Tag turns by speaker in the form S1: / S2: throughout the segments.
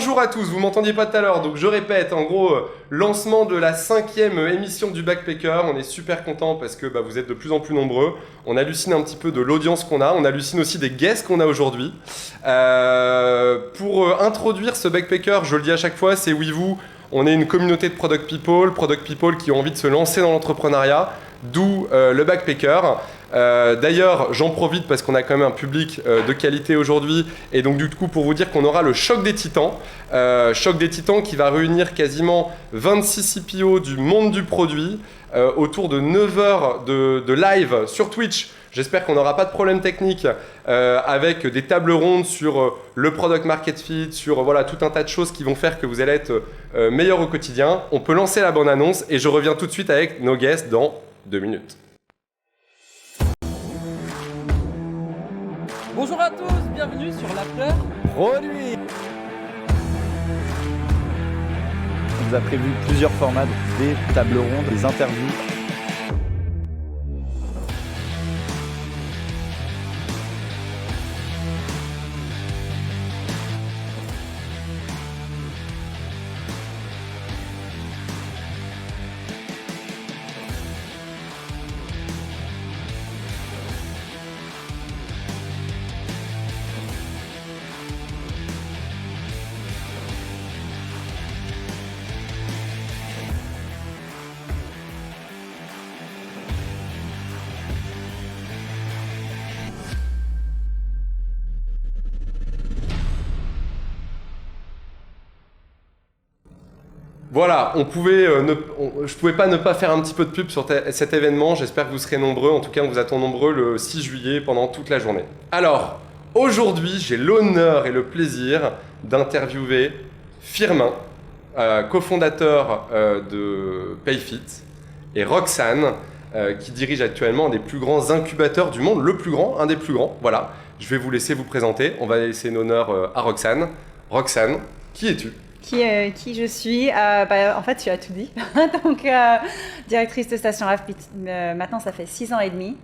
S1: Bonjour à tous, vous m'entendiez pas tout à l'heure, donc je répète, en gros, lancement de la 5e émission du Backpacker. On est super content parce que vous êtes de plus en plus nombreux. On hallucine un petit peu de l'audience qu'on a, on hallucine aussi des guests qu'on a aujourd'hui. Pour introduire ce Backpacker, je le dis à chaque fois, c'est WeVoo. On est une communauté de product people qui ont envie de se lancer dans l'entrepreneuriat, d'où le Backpacker. D'ailleurs, j'en profite parce qu'on a quand même un public de qualité aujourd'hui, et donc du coup pour vous dire qu'on aura le choc des titans qui va réunir quasiment 26 CPO du monde du produit autour de 9 heures de live sur Twitch. J'espère qu'on n'aura pas de problème technique avec des tables rondes sur le product market fit, sur tout un tas de choses qui vont faire que vous allez être meilleur au quotidien. On peut lancer la bonne annonce et je reviens tout de suite avec nos guests dans 2 minutes.
S2: Bonjour à tous, bienvenue sur l'After Produit.
S3: On vous a prévu plusieurs formats, des tables rondes, des interviews.
S1: Voilà, je pouvais pas ne pas faire un petit peu de pub sur cet événement. J'espère que vous serez nombreux. En tout cas, on vous attend nombreux le 6 juillet pendant toute la journée. Alors, aujourd'hui, j'ai l'honneur et le plaisir d'interviewer Firmin, cofondateur de Payfit, et Roxane, qui dirige actuellement un des plus grands incubateurs du monde, un des plus grands. Voilà, je vais vous laisser vous présenter. On va laisser l'honneur à Roxane. Roxane, qui es-tu ?
S4: Qui je suis en fait, tu as tout dit. Donc, directrice de Station F, maintenant, ça fait 6 ans et demi.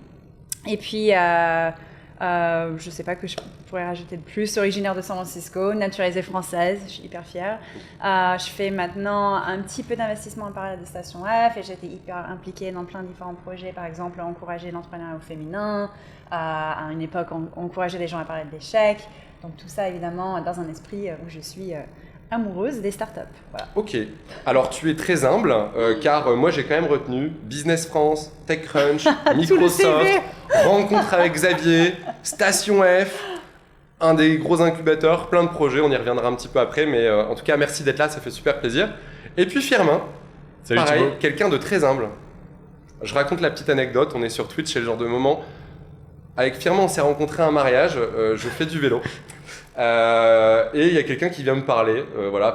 S4: Et puis, je ne sais pas que je pourrais rajouter de plus. Originaire de San Francisco, naturalisée française, je suis hyper fière. Je fais maintenant un petit peu d'investissement en parallèle de Station F et j'étais hyper impliquée dans plein de différents projets. Par exemple, encourager l'entrepreneuriat au féminin. À une époque, encourager les gens à parler de l'échec. Donc, tout ça, évidemment, dans un esprit où je suis... amoureuse des startups. Voilà.
S1: Ok. Alors, tu es très humble, car moi, j'ai quand même retenu Business France, TechCrunch, Microsoft, rencontre avec Xavier, Station F, un des gros incubateurs, plein de projets. On y reviendra un petit peu après, mais en tout cas, merci d'être là, ça fait super plaisir. Et puis Firmin,
S5: salut,
S1: pareil,
S5: Thibaut.
S1: quelqu'un de très humble. Je raconte la petite anecdote, on est sur Twitch, c'est le genre de moment. Avec Firmin, on s'est rencontrés à un mariage, je fais du vélo. Et il y a quelqu'un qui vient me parler,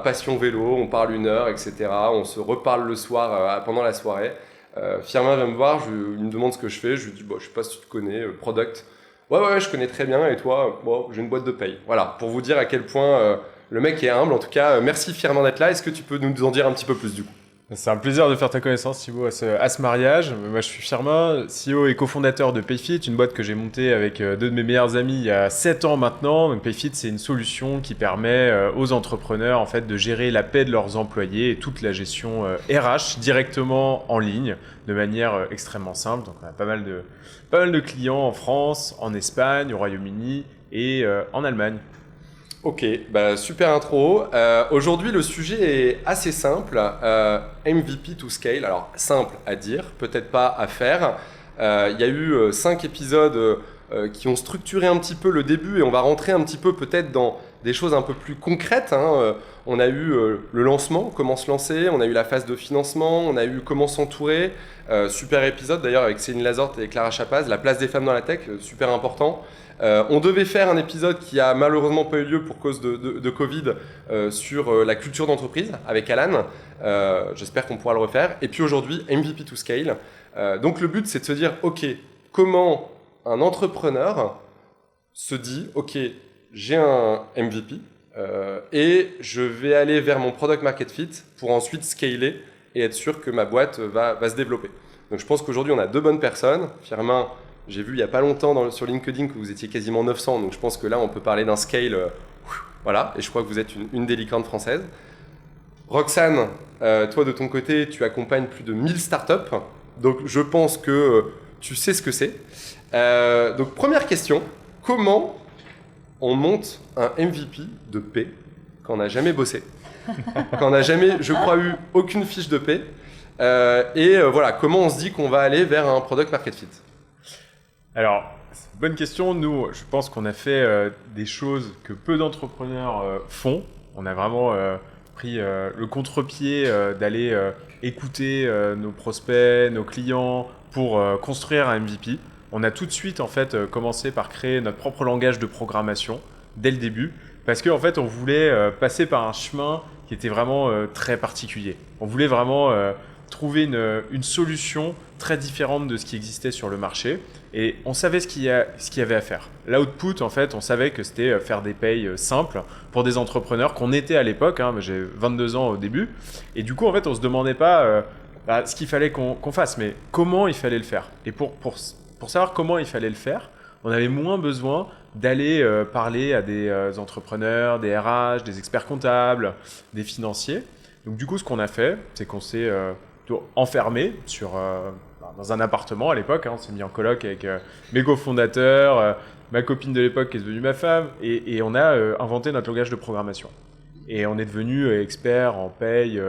S1: passion vélo, on parle 1 heure, etc. On se reparle le soir, pendant la soirée. Firmin vient me voir, il me demande ce que je fais, je lui dis, je sais pas si tu te connais, product. Ouais, je connais très bien, et toi, j'ai une boîte de paye. Voilà, pour vous dire à quel point le mec est humble. En tout cas, merci Firmin d'être là. Est-ce que tu peux nous en dire un petit peu plus du coup ?
S5: C'est un plaisir de faire ta connaissance, Thibaut, à ce mariage. Moi, je suis Firmin, CEO et cofondateur de Payfit, une boîte que j'ai montée avec 2 de mes meilleurs amis il y a 7 ans maintenant. Donc, Payfit, c'est une solution qui permet aux entrepreneurs en fait, de gérer la paie de leurs employés et toute la gestion RH directement en ligne, de manière extrêmement simple. Donc, on a pas mal de clients en France, en Espagne, au Royaume-Uni et en Allemagne.
S1: Ok, super intro. Aujourd'hui, le sujet est assez simple. MVP to scale. Alors, simple à dire, peut-être pas à faire. Il y a eu 5 épisodes qui ont structuré un petit peu le début et on va rentrer un petit peu peut-être dans des choses un peu plus concrètes. On a eu le lancement, comment se lancer. On a eu la phase de financement. On a eu comment s'entourer. Super épisode d'ailleurs avec Céline Lazorte et Clara Chapaz. La place des femmes dans la tech, super important. On devait faire un épisode qui a malheureusement pas eu lieu pour cause de Covid sur la culture d'entreprise avec Alan. J'espère qu'on pourra le refaire. Et puis aujourd'hui, MVP to scale. Donc le but, c'est de se dire, ok, comment un entrepreneur se dit, ok, j'ai un MVP et je vais aller vers mon product market fit pour ensuite scaler et être sûr que ma boîte va se développer. Donc je pense qu'aujourd'hui, on a 2 bonnes personnes. Firmin, j'ai vu il n'y a pas longtemps sur LinkedIn que vous étiez quasiment 900, donc je pense que là, on peut parler d'un scale Voilà, et je crois que vous êtes une des licornes françaises. Roxane, toi de ton côté, tu accompagnes plus de 1000 startups, donc je pense que tu sais ce que c'est. Donc première question, comment on monte un MVP de paix quand on n'a jamais bossé, quand on n'a jamais, je crois, eu aucune fiche de paix, voilà, comment on se dit qu'on va aller vers un product market fit?
S5: Alors, c'est une bonne question. Nous, je pense qu'on a fait des choses que peu d'entrepreneurs font. On a vraiment pris le contre-pied d'aller écouter nos prospects, nos clients pour construire un MVP. On a tout de suite en fait commencé par créer notre propre langage de programmation dès le début parce qu'en fait on voulait passer par un chemin qui était vraiment très particulier. On voulait vraiment trouver une solution très différente de ce qui existait sur le marché et on savait ce qu'il y avait à faire. L'output, en fait, on savait que c'était faire des payes simples pour des entrepreneurs qu'on était à l'époque. J'ai 22 ans au début et du coup, en fait, on se demandait pas ce qu'il fallait qu'on fasse, mais comment il fallait le faire. Et pour savoir comment il fallait le faire, on avait moins besoin d'aller parler à des entrepreneurs, des RH, des experts comptables, des financiers. Donc du coup, ce qu'on a fait, c'est qu'on s'est enfermé dans un appartement à l'époque. On s'est mis en coloc avec mes cofondateurs, ma copine de l'époque qui est devenue ma femme, et on a inventé notre langage de programmation. Et on est devenu expert en paye,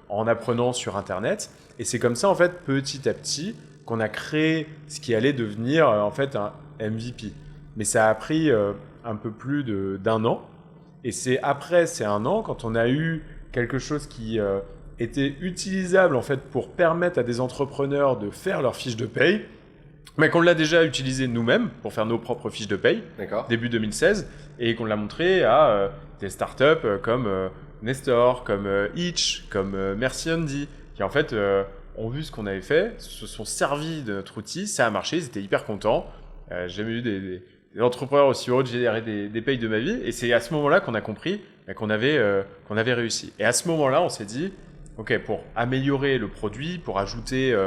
S5: en apprenant sur Internet. Et c'est comme ça, en fait, petit à petit, qu'on a créé ce qui allait devenir en fait un MVP. Mais ça a pris un peu plus d'un an. Et c'est après ces 1 an, quand on a eu quelque chose qui était utilisable en fait pour permettre à des entrepreneurs de faire leurs fiches de paye, mais qu'on l'a déjà utilisé nous-mêmes pour faire nos propres fiches de paye, début 2016, et qu'on l'a montré à des startups comme Nestor, comme Itch, comme Merci Andy, qui en fait ont vu ce qu'on avait fait, se sont servis de notre outil, ça a marché, ils étaient hyper contents. J'ai jamais eu des entrepreneurs aussi heureux de générer des payes de ma vie, et c'est à ce moment-là qu'on a compris qu'on avait réussi. Et à ce moment-là, on s'est dit, ok, pour améliorer le produit, pour ajouter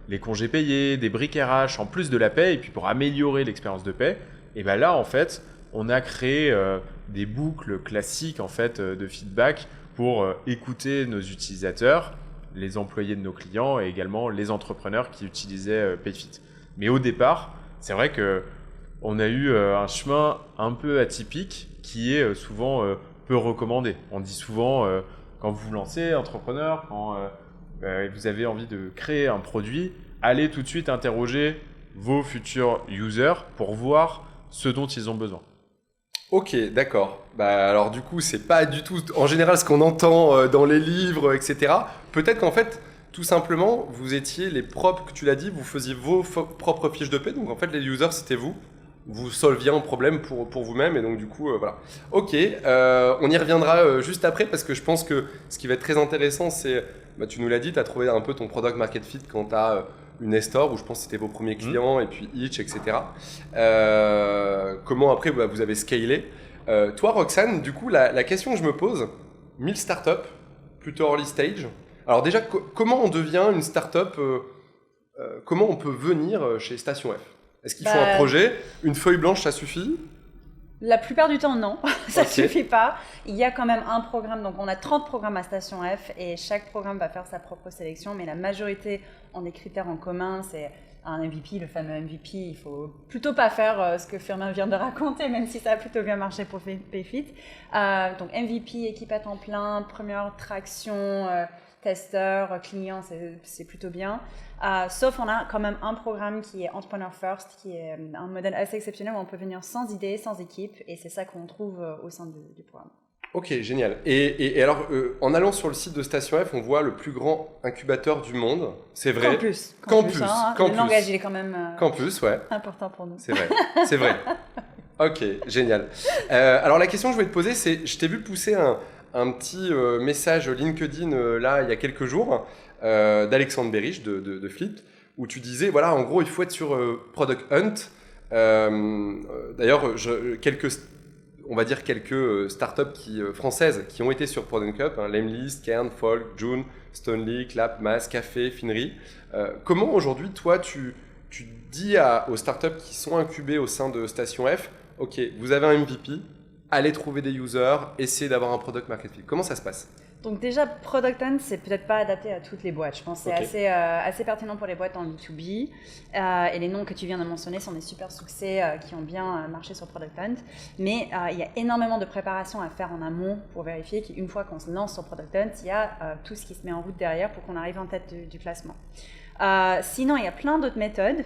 S5: les congés payés, des briques RH en plus de la paie, et puis pour améliorer l'expérience de paie, et ben là, en fait, on a créé des boucles classiques en fait de feedback pour écouter nos utilisateurs, les employés de nos clients et également les entrepreneurs qui utilisaient PayFit. Mais au départ, c'est vrai que on a eu un chemin un peu atypique qui est souvent peu recommandé. On dit souvent, quand vous vous lancez, entrepreneur, quand vous avez envie de créer un produit, allez tout de suite interroger vos futurs users pour voir ce dont ils ont besoin.
S1: Ok, d'accord. Alors du coup, c'est pas du tout en général ce qu'on entend dans les livres, etc. Peut-être qu'en fait, tout simplement, vous étiez les propres, que tu l'as dit, vous faisiez vos propres fiches de paie. Donc en fait, les users, c'était vous. Vous solviez un problème pour vous-même et donc du coup, voilà. Ok, on y reviendra juste après parce que je pense que ce qui va être très intéressant, c'est, tu nous l'as dit, tu as trouvé un peu ton product market fit quand tu as une Nestor où je pense que c'était vos premiers clients et puis Itch, etc. Comment après vous avez scalé. Toi, Roxane, du coup, la question que je me pose, 1000 startups, plutôt early stage. Alors déjà, comment on devient une startup comment on peut venir chez Station F? Est-ce qu'il faut un projet? Une feuille blanche, ça suffit?
S4: La plupart du temps, non. Ça suffit pas. Il y a quand même un programme. Donc, on a 30 programmes à Station F et chaque programme va faire sa propre sélection. Mais la majorité ont des critères en commun. C'est un MVP, le fameux MVP. Il faut plutôt pas faire ce que Firmin vient de raconter, même si ça a plutôt bien marché pour PayFit. Donc, MVP, équipe à temps plein, première traction, testeur, client, c'est plutôt bien. Sauf on a quand même un programme qui est Entrepreneur First, qui est un modèle assez exceptionnel où on peut venir sans idée, sans équipe, et c'est ça qu'on trouve au sein du programme.
S1: Ok, génial. Et alors, en allant sur le site de Station F, on voit le plus grand incubateur du monde. C'est vrai.
S4: Campus.
S1: Campus.
S4: Le langage, il est quand même
S1: Campus, ouais.
S4: important pour nous.
S1: C'est vrai, c'est vrai. Ok, génial. Alors la question que je voulais te poser, c'est, je t'ai vu pousser un petit message LinkedIn là il y a quelques jours d'Alexandre Berich de Flip où tu disais voilà en gros il faut être sur Product Hunt. D'ailleurs on va dire quelques startups françaises qui ont été sur Product Cup, Lemlist, Kern, Folk, June, Stonely, Clap, Mass, Café, Finry. Comment aujourd'hui toi tu dis aux startups qui sont incubées au sein de Station F, ok vous avez un MVP, aller trouver des users, essayer d'avoir un product market fit. Comment ça se passe?
S4: Donc déjà, Product Hunt, c'est peut-être pas adapté à toutes les boîtes. Je pense que c'est assez pertinent pour les boîtes en B2B. Et les noms que tu viens de mentionner sont des super succès qui ont bien marché sur Product Hunt. Mais il y a énormément de préparation à faire en amont pour vérifier qu'une fois qu'on se lance sur Product Hunt, il y a tout ce qui se met en route derrière pour qu'on arrive en tête du classement. Sinon, il y a plein d'autres méthodes.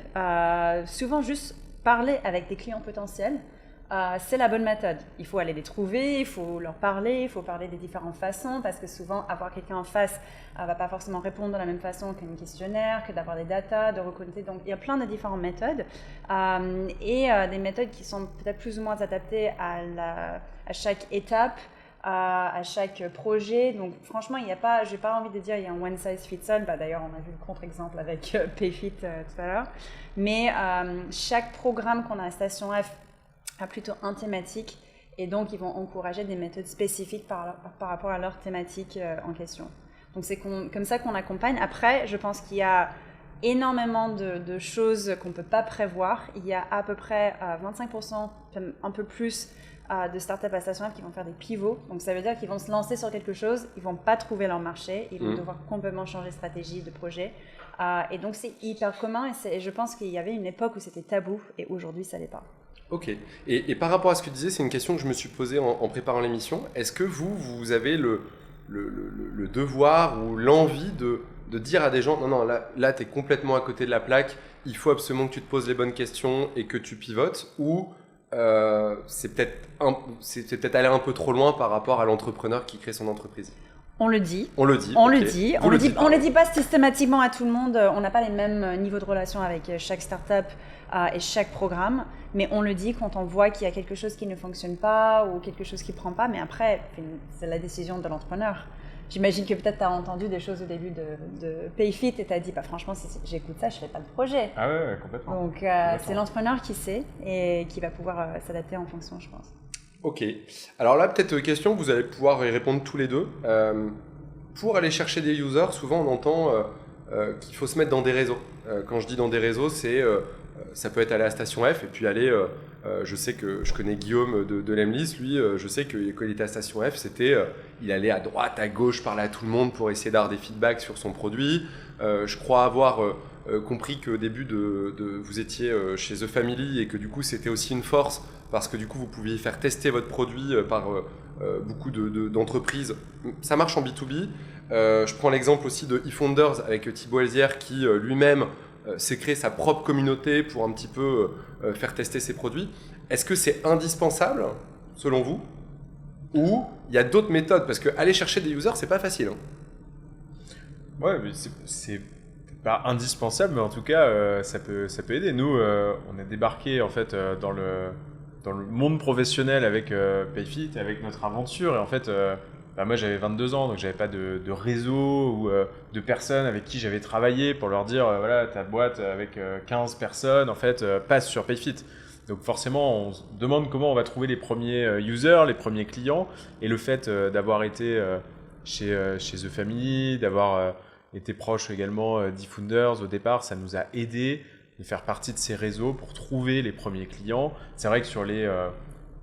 S4: Souvent, juste parler avec des clients potentiels. C'est la bonne méthode. Il faut aller les trouver, il faut leur parler, il faut parler des différentes façons parce que souvent, avoir quelqu'un en face ne va pas forcément répondre de la même façon qu'un questionnaire, que d'avoir des datas, de reconnecter. Donc, il y a plein de différentes méthodes et des méthodes qui sont peut-être plus ou moins adaptées à chaque étape, à chaque projet. Donc, franchement, il n'y a pas, j'ai pas envie de dire il y a un one size fits all. D'ailleurs, on a vu le contre-exemple avec Payfit tout à l'heure. Mais chaque programme qu'on a à Station F a plutôt un thématique et donc ils vont encourager des méthodes spécifiques par rapport à leur thématique en question. Donc c'est comme ça qu'on accompagne. Après, je pense qu'il y a énormément de choses qu'on ne peut pas prévoir. Il y a à peu près 25%, un peu plus de startups à Station F qui vont faire des pivots. Donc ça veut dire qu'ils vont se lancer sur quelque chose, ils ne vont pas trouver leur marché, ils vont devoir complètement changer de stratégie, de projet. Et donc c'est hyper commun et je pense qu'il y avait une époque où c'était tabou et aujourd'hui ça l'est pas.
S1: Ok. Et par rapport à ce que tu disais, c'est une question que je me suis posée en préparant l'émission. Est-ce que vous avez le devoir ou l'envie de dire à des gens, non, là tu es complètement à côté de la plaque, il faut absolument que tu te poses les bonnes questions et que tu pivotes, ou c'est peut-être aller un peu trop loin par rapport à l'entrepreneur qui crée son entreprise?
S4: On le dit.
S1: On le dit.
S4: On
S1: okay.
S4: le dit. On le dit pas systématiquement à tout le monde. On n'a pas les mêmes niveaux de relation avec chaque startup et chaque programme. Mais on le dit quand on voit qu'il y a quelque chose qui ne fonctionne pas ou quelque chose qui ne prend pas. Mais après, c'est la décision de l'entrepreneur. J'imagine que peut-être tu as entendu des choses au début de Payfit et tu as dit, franchement, si j'écoute ça, je ne fais pas le projet.
S5: Ah ouais, complètement.
S4: Donc,
S5: complètement.
S4: C'est l'entrepreneur qui sait et qui va pouvoir s'adapter en fonction, je pense.
S1: Ok. Alors là, peut-être question, vous allez pouvoir y répondre tous les deux. Pour aller chercher des users, souvent on entend qu'il faut se mettre dans des réseaux. Quand je dis dans des réseaux, ça peut être aller à Station F et puis aller... je sais que je connais Guillaume de l'Emlys, lui, je sais que quand il était à Station F, il allait à droite, à gauche, parler à tout le monde pour essayer d'avoir des feedbacks sur son produit. Je crois avoir compris qu'au début vous étiez chez The Family et que du coup c'était aussi une force parce que du coup vous pouviez faire tester votre produit par beaucoup d'entreprises. Ça marche en B2B. Je prends l'exemple aussi de eFounders avec Thibaut Elzière qui lui-même s'est créé sa propre communauté pour un petit peu faire tester ses produits. Est-ce que c'est indispensable selon vous ou il y a d'autres méthodes? Parce qu'aller chercher des users, c'est pas facile.
S5: Ouais, mais c'est pas indispensable, mais en tout cas, ça peut aider. Nous, on est débarqué en fait dans le monde professionnel avec Payfit, avec notre aventure. Et en fait, moi j'avais 22 ans, donc j'avais pas de réseau ou de personnes avec qui j'avais travaillé pour leur dire voilà, ta boîte avec 15 personnes en fait passe sur Payfit. Donc forcément, on se demande comment on va trouver les premiers users, les premiers clients. Et le fait d'avoir été chez The Family, d'avoir été proche également d'eFounders au départ, ça nous a aidé de faire partie de ces réseaux pour trouver les premiers clients. C'est vrai que sur les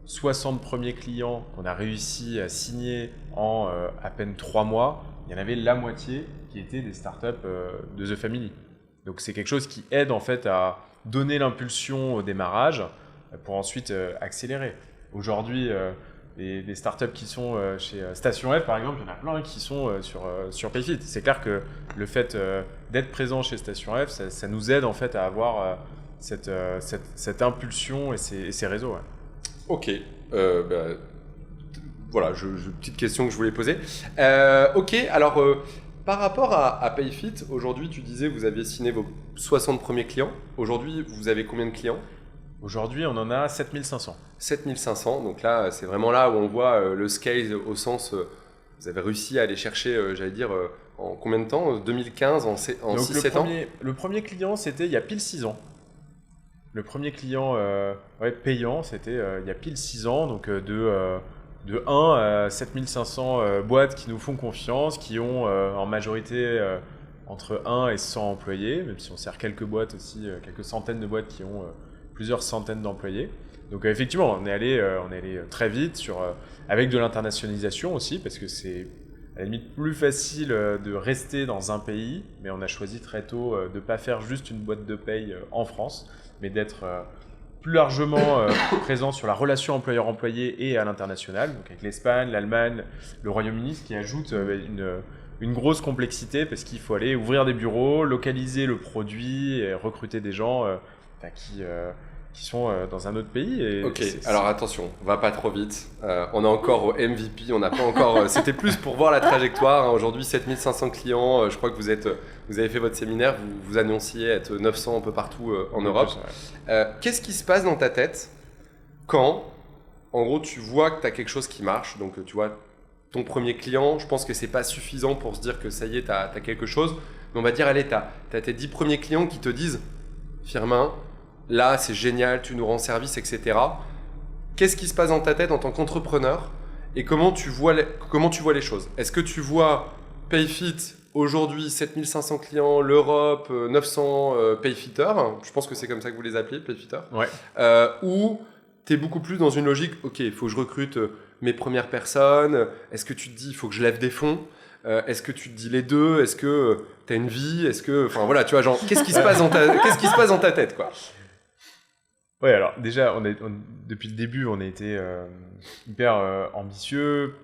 S5: 60 premiers clients qu'on a réussi à signer en à peine 3 mois, il y en avait la moitié qui étaient des startups de The Family. Donc c'est quelque chose qui aide en fait à donner l'impulsion au démarrage pour ensuite accélérer. Aujourd'hui, les startups qui sont chez Station F, par exemple, il y en a plein qui sont sur Payfit. C'est clair que le fait d'être présent chez Station F, ça nous aide en fait à avoir cette impulsion et ces réseaux. Ouais.
S1: Ok. Voilà, petite question que je voulais poser. Ok, alors par rapport à Payfit, aujourd'hui tu disais vous aviez signé vos 60 premiers clients. Aujourd'hui, vous avez combien de clients?
S5: Aujourd'hui, on en a 7500.
S1: 7500, donc là, c'est vraiment là où on voit le scale au sens, vous avez réussi à aller chercher, j'allais dire, en combien de temps? 2015, en 6-7 ans?
S5: Le premier client, c'était il y a pile 6 ans. Le premier client payant, c'était il y a pile 6 ans, donc de 1 à 7500 boîtes qui nous font confiance, qui ont en majorité entre 1 et 100 employés, même si on sert quelques boîtes aussi, quelques centaines de boîtes qui ont plusieurs centaines d'employés. Donc effectivement, on est allé très vite avec de l'internationalisation aussi, parce que c'est à la limite plus facile de rester dans un pays, mais on a choisi très tôt de ne pas faire juste une boîte de paye en France, mais d'être plus largement présent sur la relation employeur-employé et à l'international, donc avec l'Espagne, l'Allemagne, le Royaume-Uni, ce qui ajoute une grosse complexité, parce qu'il faut aller ouvrir des bureaux, localiser le produit, et recruter des gens qui sont dans un autre pays. Et
S1: ok, alors attention, on va pas trop vite. On est encore au MVP, on n'a pas encore. C'était plus pour voir la trajectoire. Hein. Aujourd'hui, 7500 clients. Je crois que vous avez fait votre séminaire, vous annonciez être 900 un peu partout en Europe. Qu'est-ce qui se passe dans ta tête quand, en gros, tu vois que tu as quelque chose qui marche? Donc, tu vois, ton premier client, je pense que c'est pas suffisant pour se dire que ça y est, tu as quelque chose. Mais on va dire, allez, tu as tes 10 premiers clients qui te disent, Firmin, là, c'est génial, tu nous rends service, etc. Qu'est-ce qui se passe dans ta tête en tant qu'entrepreneur et comment tu vois les choses? Est-ce que tu vois PayFit aujourd'hui, 7500 clients, l'Europe, 900 PayFitters? Je pense que c'est comme ça que vous les appelez, PayFitters.
S5: Ouais.
S1: Ou tu es beaucoup plus dans une logique, ok, il faut que je recrute mes premières personnes. Est-ce que tu te dis, il faut que je lève des fonds? Est-ce que tu te dis les deux? Est-ce que tu as une vie? Enfin voilà, tu vois, genre, qu'est-ce qui se passe dans ta tête, quoi?
S5: Ouais, alors déjà, depuis le début, on a été hyper ambitieux,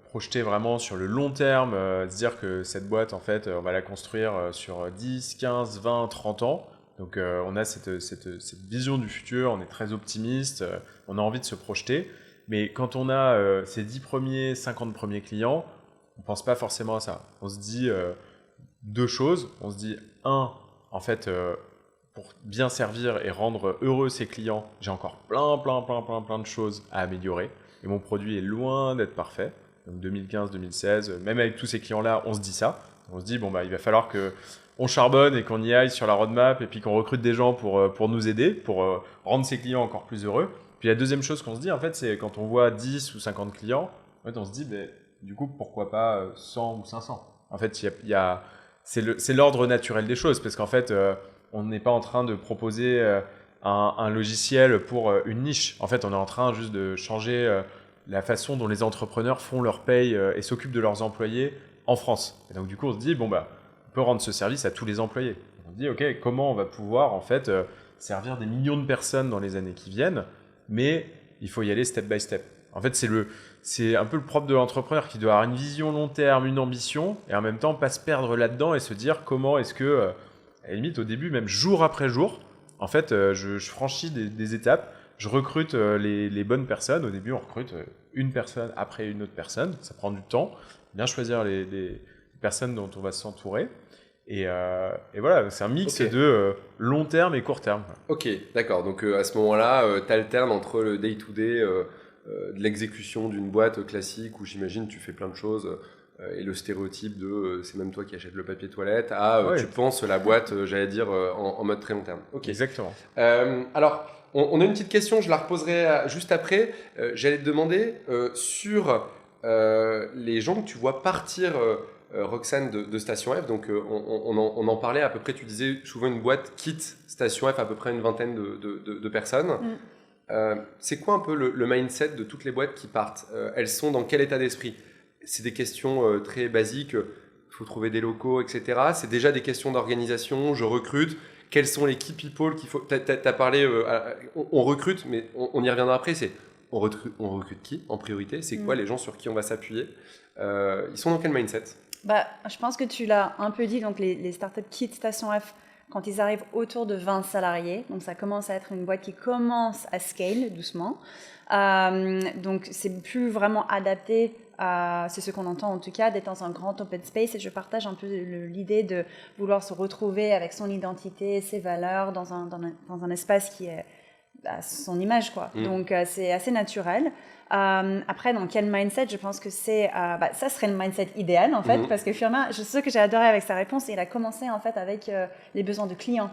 S5: projeté vraiment sur le long terme, se dire que cette boîte, en fait, on va la construire sur 10, 15, 20, 30 ans. Donc on a cette vision du futur, on est très optimiste, on a envie de se projeter. Mais quand on a ces 10 premiers, 50 premiers clients, on ne pense pas forcément à ça. On se dit deux choses. On se dit, en fait, pour bien servir et rendre heureux ses clients, j'ai encore plein de choses à améliorer. Et mon produit est loin d'être parfait. Donc 2015, 2016, même avec tous ces clients-là, on se dit ça. On se dit, il va falloir qu'on charbonne et qu'on y aille sur la roadmap et puis qu'on recrute des gens pour nous aider, pour rendre ses clients encore plus heureux. Puis la deuxième chose qu'on se dit, en fait, c'est quand on voit 10 ou 50 clients, en fait, on se dit, du coup, pourquoi pas 100 ou 500? En fait, c'est l'ordre naturel des choses, parce qu'en fait, on n'est pas en train de proposer un logiciel pour une niche. En fait, on est en train juste de changer la façon dont les entrepreneurs font leur paye et s'occupent de leurs employés en France. Et donc, du coup, on se dit, on peut rendre ce service à tous les employés. On se dit, OK, comment on va pouvoir, en fait, servir des millions de personnes dans les années qui viennent, mais il faut y aller step by step. En fait, c'est un peu le propre de l'entrepreneur qui doit avoir une vision long terme, une ambition, et en même temps pas se perdre là-dedans et se dire comment est-ce que, à la limite, au début, même jour après jour, en fait, je franchis des étapes, je recrute les bonnes personnes. Au début, on recrute une personne après une autre personne, ça prend du temps, bien choisir les personnes dont on va s'entourer. Et voilà, c'est un mix de long terme et court terme.
S1: Ok, d'accord. Donc à ce moment-là, tu alternes entre le day-to-day, de l'exécution d'une boîte classique où j'imagine tu fais plein de choses et le stéréotype de c'est même toi qui achètes le papier toilette tu penses la boîte, j'allais dire, en mode très long terme. Ok.
S5: Exactement.
S1: Alors, on a une petite question, je la reposerai juste après. J'allais te demander sur les gens que tu vois partir... Roxane de Station F, donc on en parlait à peu près, tu disais souvent une boîte quitte Station F à peu près une vingtaine de personnes. C'est quoi un peu le mindset de toutes les boîtes qui partent? Elles sont dans quel état d'esprit? C'est des questions très basiques, il faut trouver des locaux, etc. C'est déjà des questions d'organisation, je recrute, quels sont les key people qu'il faut... T'as parlé, on recrute, mais on y reviendra après, on recrute qui en priorité? C'est quoi les gens sur qui on va s'appuyer? Ils sont dans quel mindset?
S4: Je pense que tu l'as un peu dit, donc les startups quittent Station F quand ils arrivent autour de 20 salariés. Donc ça commence à être une boîte qui commence à scale doucement. Donc c'est plus vraiment adapté à, c'est ce qu'on entend en tout cas, d'être dans un grand open space. Et je partage un peu l'idée de vouloir se retrouver avec son identité, ses valeurs dans un espace qui est à son image, quoi. Donc c'est assez naturel. Après, dans quel mindset? Je pense que ça serait le mindset idéal en fait, parce que Firmin, ce que j'ai adoré avec sa réponse, il a commencé en fait avec les besoins de clients.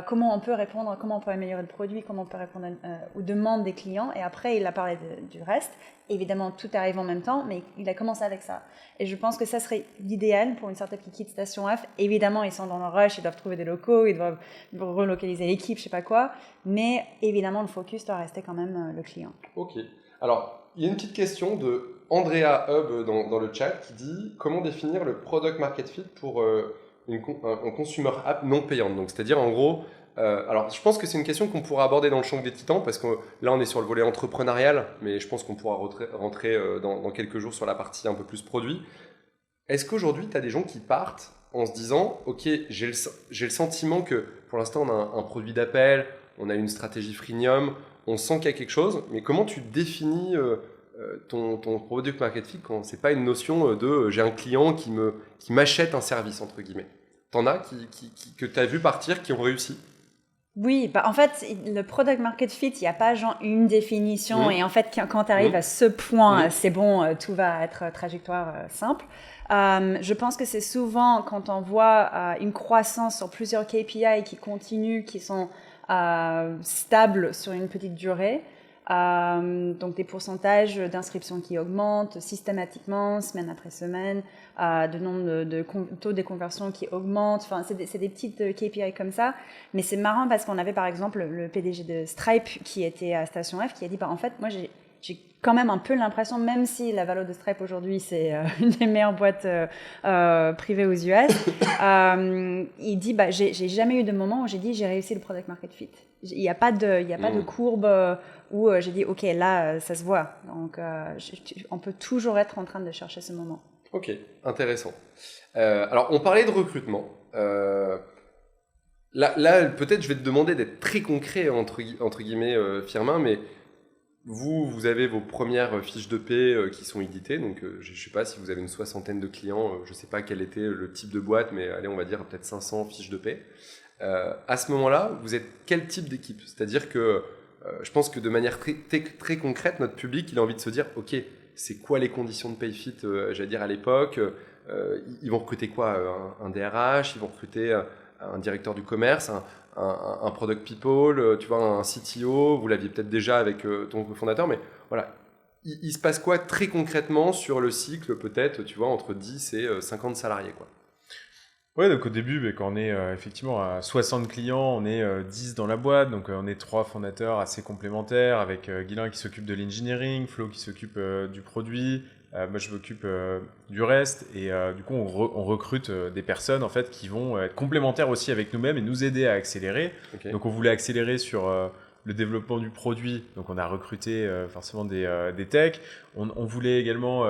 S4: comment on peut répondre, comment on peut améliorer le produit, comment on peut répondre aux demandes des clients. Et après, il a parlé du reste. Évidemment, tout arrive en même temps, mais il a commencé avec ça. Et je pense que ça serait l'idéal pour une startup qui quitte Station F. Évidemment, ils sont dans le rush, ils doivent trouver des locaux, ils doivent relocaliser l'équipe, je sais pas quoi. Mais évidemment, le focus doit rester quand même le client.
S1: Ok. Alors, il y a une petite question de Andrea Hub dans le chat qui dit comment définir le product market fit pour un consumer app non payante. Donc, c'est-à-dire en gros, alors je pense que c'est une question qu'on pourra aborder dans le champ des titans parce que là on est sur le volet entrepreneurial, mais je pense qu'on pourra rentrer dans quelques jours sur la partie un peu plus produit. Est-ce qu'aujourd'hui tu as des gens qui partent en se disant ok, j'ai le sentiment que pour l'instant on a un produit d'appel, on a une stratégie freemium, on sent qu'il y a quelque chose, mais comment tu définis ton product market fit quand c'est pas une notion de j'ai un client qui m'achète un service entre guillemets. T'en as que tu as vu partir qui ont réussi?
S4: Oui, en fait, le product market fit, il n'y a pas genre une définition. Et en fait, quand tu arrives à ce point, c'est bon, tout va être trajectoire simple. Je pense que c'est souvent quand on voit une croissance sur plusieurs KPI qui continuent, qui sont stables sur une petite durée. Donc des pourcentages d'inscriptions qui augmentent systématiquement, semaine après semaine, de nombre de taux de conversion qui augmentent. Enfin, c'est des petites KPI comme ça. Mais c'est marrant parce qu'on avait par exemple le PDG de Stripe qui était à Station F qui a dit en fait, moi j'ai quand même un peu l'impression, même si la valeur de Stripe aujourd'hui c'est une des meilleures boîtes privées aux US, il dit j'ai jamais eu de moment où j'ai dit j'ai réussi le product market fit. Il n'y a pas de courbe où j'ai dit ok là ça se voit. Donc on peut toujours être en train de chercher ce moment.
S1: Ok, intéressant. Alors on parlait de recrutement. Là peut-être je vais te demander d'être très concret entre guillemets Firmin, mais vous avez vos premières fiches de paie qui sont éditées, donc je ne sais pas si vous avez une 60aine de clients, je ne sais pas quel était le type de boîte, mais allez, on va dire peut-être 500 fiches de paie. À ce moment-là, vous êtes quel type d'équipe? C'est-à-dire que je pense que de manière très concrète, notre public, il a envie de se dire, ok, c'est quoi les conditions de PayFit, j'allais dire à l'époque, ils vont recruter quoi, un DRH, ils vont recruter un directeur du commerce, un product people, tu vois, un CTO, vous l'aviez peut-être déjà avec ton cofondateur, mais voilà, il se passe quoi très concrètement sur le cycle, peut-être, tu vois, entre 10 et 50 salariés, quoi.
S5: Ouais, donc au début, quand on est effectivement à 60 clients, on est 10 dans la boîte, donc on est 3 fondateurs assez complémentaires, avec Guylain qui s'occupe de l'engineering, Flo qui s'occupe du produit, moi je m'occupe du reste, et du coup on recrute des personnes en fait qui vont être complémentaires aussi avec nous-mêmes et nous aider à accélérer. Okay. Donc on voulait accélérer sur le développement du produit, donc on a recruté forcément des techs. On voulait également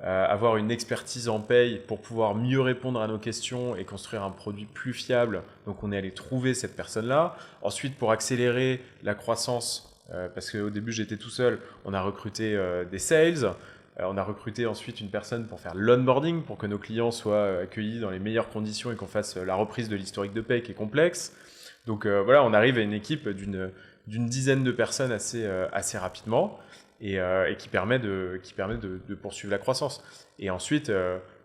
S5: avoir une expertise en paye pour pouvoir mieux répondre à nos questions et construire un produit plus fiable. Donc on est allé trouver cette personne-là. Ensuite, pour accélérer la croissance, parce qu'au début j'étais tout seul, on a recruté des sales. On a recruté ensuite une personne pour faire l'onboarding, pour que nos clients soient accueillis dans les meilleures conditions et qu'on fasse la reprise de l'historique de paye qui est complexe. Donc voilà, on arrive à une équipe d'une dizaine de personnes assez rapidement. Et qui permet de poursuivre la croissance. Et ensuite,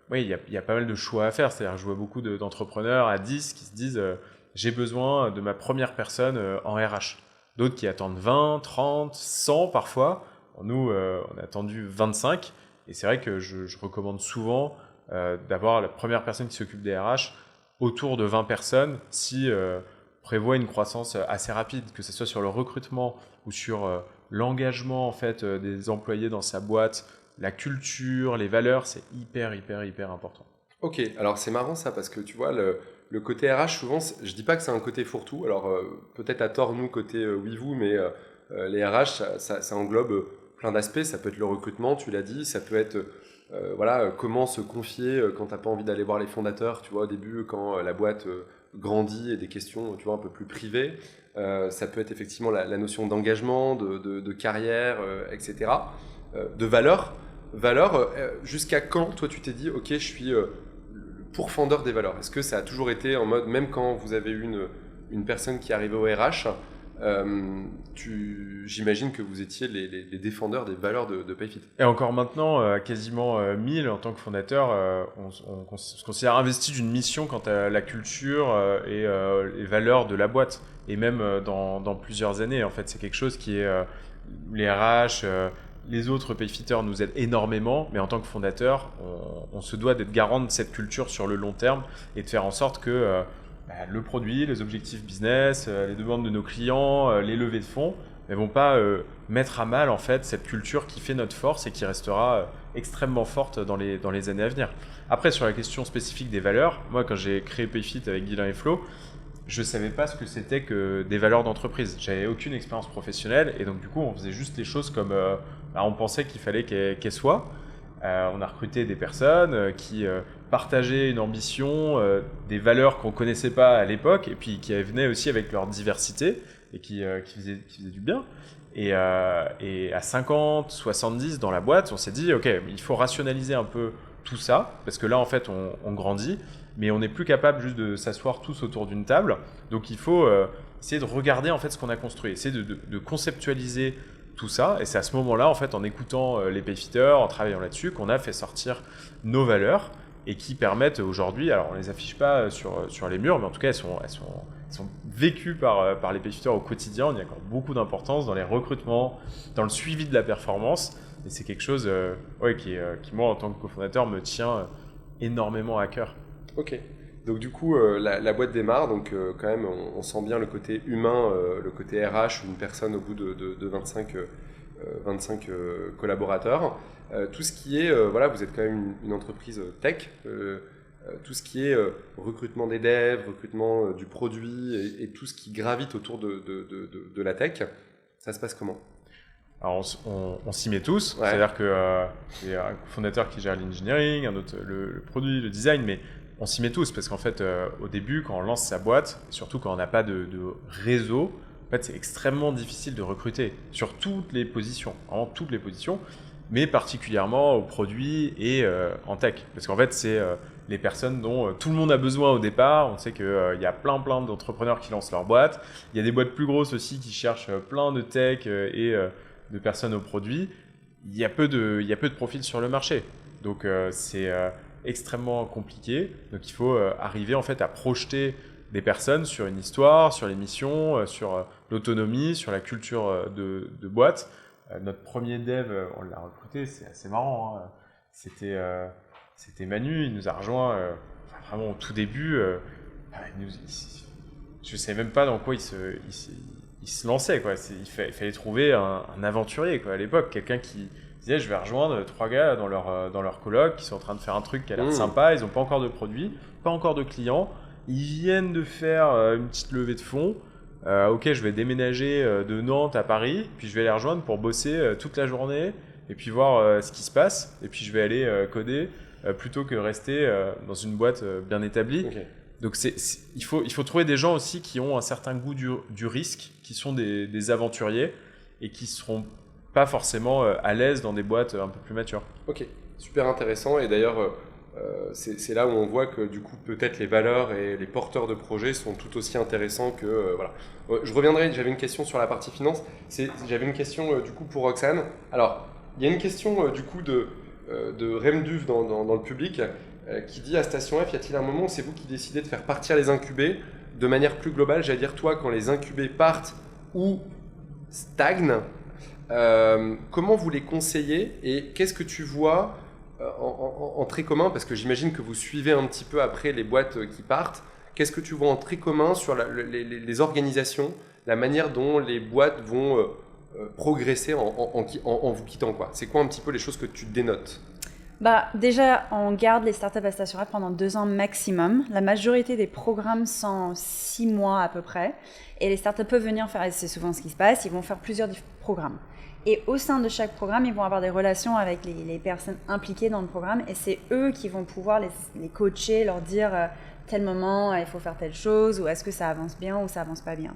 S5: oui, il y a pas mal de choix à faire. C'est-à-dire que je vois beaucoup d'entrepreneurs à 10 qui se disent j'ai besoin de ma première personne en RH. D'autres qui attendent 20, 30, 100 parfois. Nous, on a attendu 25. Et c'est vrai que je recommande souvent d'avoir la première personne qui s'occupe des RH autour de 20 personnes si prévoit une croissance assez rapide, que ce soit sur le recrutement ou sur l'engagement en fait des employés dans sa boîte, la culture, les valeurs, c'est hyper important. Ok, alors c'est marrant ça parce que tu vois le côté RH souvent, je dis pas que c'est un côté fourre-tout. Alors peut-être à tort nous côté WeVoo, mais les RH ça englobe plein d'aspects. Ça peut être le recrutement, tu l'as dit, ça peut être voilà comment se confier quand t'as pas envie d'aller voir les fondateurs, tu vois au début quand la boîte grandit et des questions tu vois un peu plus privées. Ça peut être effectivement la notion d'engagement, de carrière, etc. De valeur. Jusqu'à quand, toi, tu t'es dit, ok, je suis le pourfendeur des valeurs? Est-ce que ça a toujours été en mode, même quand vous avez eu une personne qui arrivait au RH,
S1: j'imagine que vous étiez les défendeurs des valeurs de Payfit.
S5: Et encore maintenant, quasiment 1000 en tant que fondateur, on se considère investi d'une mission quant à la culture et les valeurs de la boîte. Et même dans plusieurs années, en fait, c'est quelque chose qui est... les RH, les autres Payfitters nous aident énormément, mais en tant que fondateur, on se doit d'être garant de cette culture sur le long terme et de faire en sorte que le produit, les objectifs business, les demandes de nos clients, les levées de fonds, ne vont pas mettre à mal en fait cette culture qui fait notre force et qui restera extrêmement forte dans les années à venir. Après, sur la question spécifique des valeurs, moi quand j'ai créé Payfit avec Guilain et Flo, je ne savais pas ce que c'était que des valeurs d'entreprise. J'avais aucune expérience professionnelle et donc du coup on faisait juste les choses comme on pensait qu'il fallait qu'elles soient. On a recruté des personnes qui partageaient une ambition, des valeurs qu'on ne connaissait pas à l'époque et puis qui venaient aussi avec leur diversité et qui faisaient du bien. Et à 50, 70 dans la boîte, on s'est dit ok, il faut rationaliser un peu tout ça parce que là en fait on grandit. Mais on n'est plus capable juste de s'asseoir tous autour d'une table. Donc il faut essayer de regarder en fait ce qu'on a construit, essayer de conceptualiser tout ça. Et c'est à ce moment-là, en fait, en écoutant les Payfitters, en travaillant là-dessus, qu'on a fait sortir nos valeurs et qui permettent aujourd'hui, alors on les affiche pas sur les murs, mais en tout cas elles sont vécues par les Payfitters au quotidien. Il y a encore beaucoup d'importance dans les recrutements, dans le suivi de la performance. Et c'est quelque chose qui moi, en tant que cofondateur, me tient énormément à cœur.
S1: Ok, donc du coup la boîte démarre, donc quand même on sent bien le côté humain, le côté RH, une personne au bout de 25 collaborateurs. Tout ce qui est, vous êtes quand même une entreprise tech, tout ce qui est recrutement des devs, recrutement du produit et tout ce qui gravite autour de la tech, ça se passe comment ?
S5: Alors on s'y met tous, ouais. C'est-à-dire qu'il y a un fondateur qui gère l'engineering, un autre le produit, le design, mais on s'y met tous parce qu'en fait, au début, quand on lance sa boîte, et surtout quand on n'a pas de réseau, en fait, c'est extrêmement difficile de recruter sur toutes les positions, vraiment toutes les positions, mais particulièrement au produit et en tech. Parce qu'en fait, c'est les personnes dont tout le monde a besoin au départ. On sait qu'il y a plein d'entrepreneurs qui lancent leur boîte. Il y a des boîtes plus grosses aussi qui cherchent plein de tech et de personnes au produit. Il y a peu de profils sur le marché. Donc, c'est extrêmement compliqué. Donc il faut arriver en fait à projeter des personnes sur une histoire, sur les missions, sur l'autonomie, sur la culture de boîte. Notre premier dev, on l'a recruté, c'est assez marrant. Hein. C'était Manu, il nous a rejoint vraiment au tout début. Je ne savais même pas dans quoi il se lançait. Quoi. Il fallait trouver un aventurier quoi, à l'époque, quelqu'un qui disait je vais rejoindre 3 gars dans leur coloc qui sont en train de faire un truc qui a l'air sympa, ils n'ont pas encore de produit, pas encore de clients, ils viennent de faire une petite levée de fonds, ok je vais déménager de Nantes à Paris, puis je vais les rejoindre pour bosser toute la journée et puis voir ce qui se passe, et puis je vais aller coder plutôt que rester dans une boîte bien établie. Okay. Donc il faut trouver des gens aussi qui ont un certain goût du risque, qui sont des aventuriers et qui seront pas forcément à l'aise dans des boîtes un peu plus matures. Ok,
S1: super intéressant. Et d'ailleurs, c'est là où on voit que du coup, peut-être les valeurs et les porteurs de projets sont tout aussi intéressants que... voilà. Je reviendrai, j'avais une question sur la partie finance. J'avais une question du coup pour Roxane. Alors, il y a une question du coup de Remduv dans le public qui dit à Station F, y a-t-il un moment où c'est vous qui décidez de faire partir les incubés de manière plus globale? J'allais dire, toi, quand les incubés partent ou stagnent, comment vous les conseillez et qu'est-ce que tu vois en trait commun, parce que j'imagine que vous suivez un petit peu après les boîtes qui partent, qu'est-ce que tu vois en trait commun sur les organisations, la manière dont les boîtes vont progresser en vous quittant quoi? C'est quoi un petit peu les choses que tu dénotes?
S4: Déjà, on garde les startups à Station F pendant 2 ans maximum. La majorité des programmes sont 6 mois à peu près. Et les startups peuvent venir faire, et c'est souvent ce qui se passe, ils vont faire plusieurs programmes. Et au sein de chaque programme, ils vont avoir des relations avec les personnes impliquées dans le programme. Et c'est eux qui vont pouvoir les coacher, leur dire tel moment, il faut faire telle chose, ou est-ce que ça avance bien ou ça avance pas bien.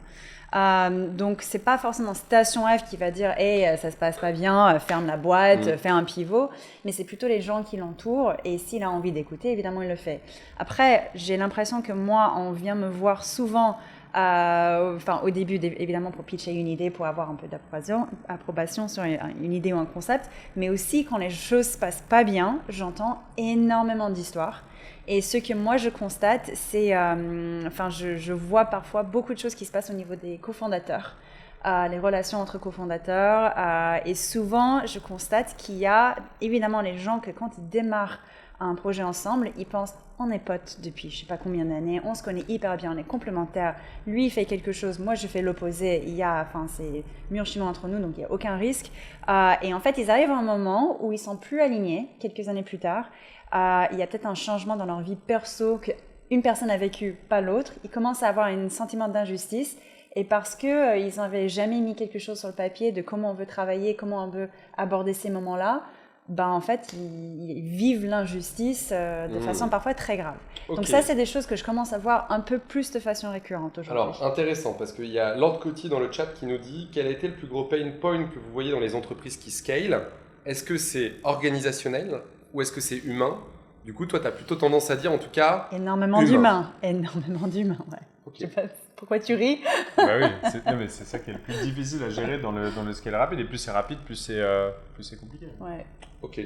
S4: Donc, c'est pas forcément Station F qui va dire « Hey, ça se passe pas bien, ferme la boîte, fais un pivot », mais c'est plutôt les gens qui l'entourent et s'il a envie d'écouter, évidemment, il le fait. Après, j'ai l'impression que moi, on vient me voir souvent Au début, évidemment, pour pitcher une idée, pour avoir un peu d'approbation sur une idée ou un concept, mais aussi quand les choses se passent pas bien, j'entends énormément d'histoires. Et ce que moi je constate, c'est, je vois parfois beaucoup de choses qui se passent au niveau des cofondateurs, les relations entre cofondateurs, et souvent je constate qu'il y a évidemment les gens que quand ils démarrent un projet ensemble, ils pensent on est potes depuis je sais pas combien d'années, on se connaît hyper bien, on est complémentaires, lui il fait quelque chose, moi je fais l'opposé, c'est mur chinois entre nous, donc il n'y a aucun risque. Et en fait ils arrivent à un moment où ils sont plus alignés, quelques années plus tard, il y a peut-être un changement dans leur vie perso qu'une personne a vécu, pas l'autre, ils commencent à avoir un sentiment d'injustice. Et parce qu'ils n'avaient jamais mis quelque chose sur le papier de comment on veut travailler, comment on veut aborder ces moments-là, en fait, ils vivent l'injustice de façon parfois très grave.
S1: Okay.
S4: Donc ça, c'est des choses que je commence à voir un peu plus de façon récurrente aujourd'hui.
S1: Alors, intéressant, parce qu'il y a Lord Coty dans le chat qui nous dit quel a été le plus gros pain point que vous voyez dans les entreprises qui scale. Est-ce que c'est organisationnel ou est-ce que c'est humain? Du coup, toi, tu as plutôt tendance à dire, en tout cas,
S4: énormément d'humains, ouais.
S1: Okay.
S4: Je sais pas pourquoi tu ris.
S5: Bah oui, mais c'est ça qui est le plus difficile à gérer dans le scale rapide. Et plus c'est rapide, plus c'est compliqué.
S4: Ouais.
S1: Ok.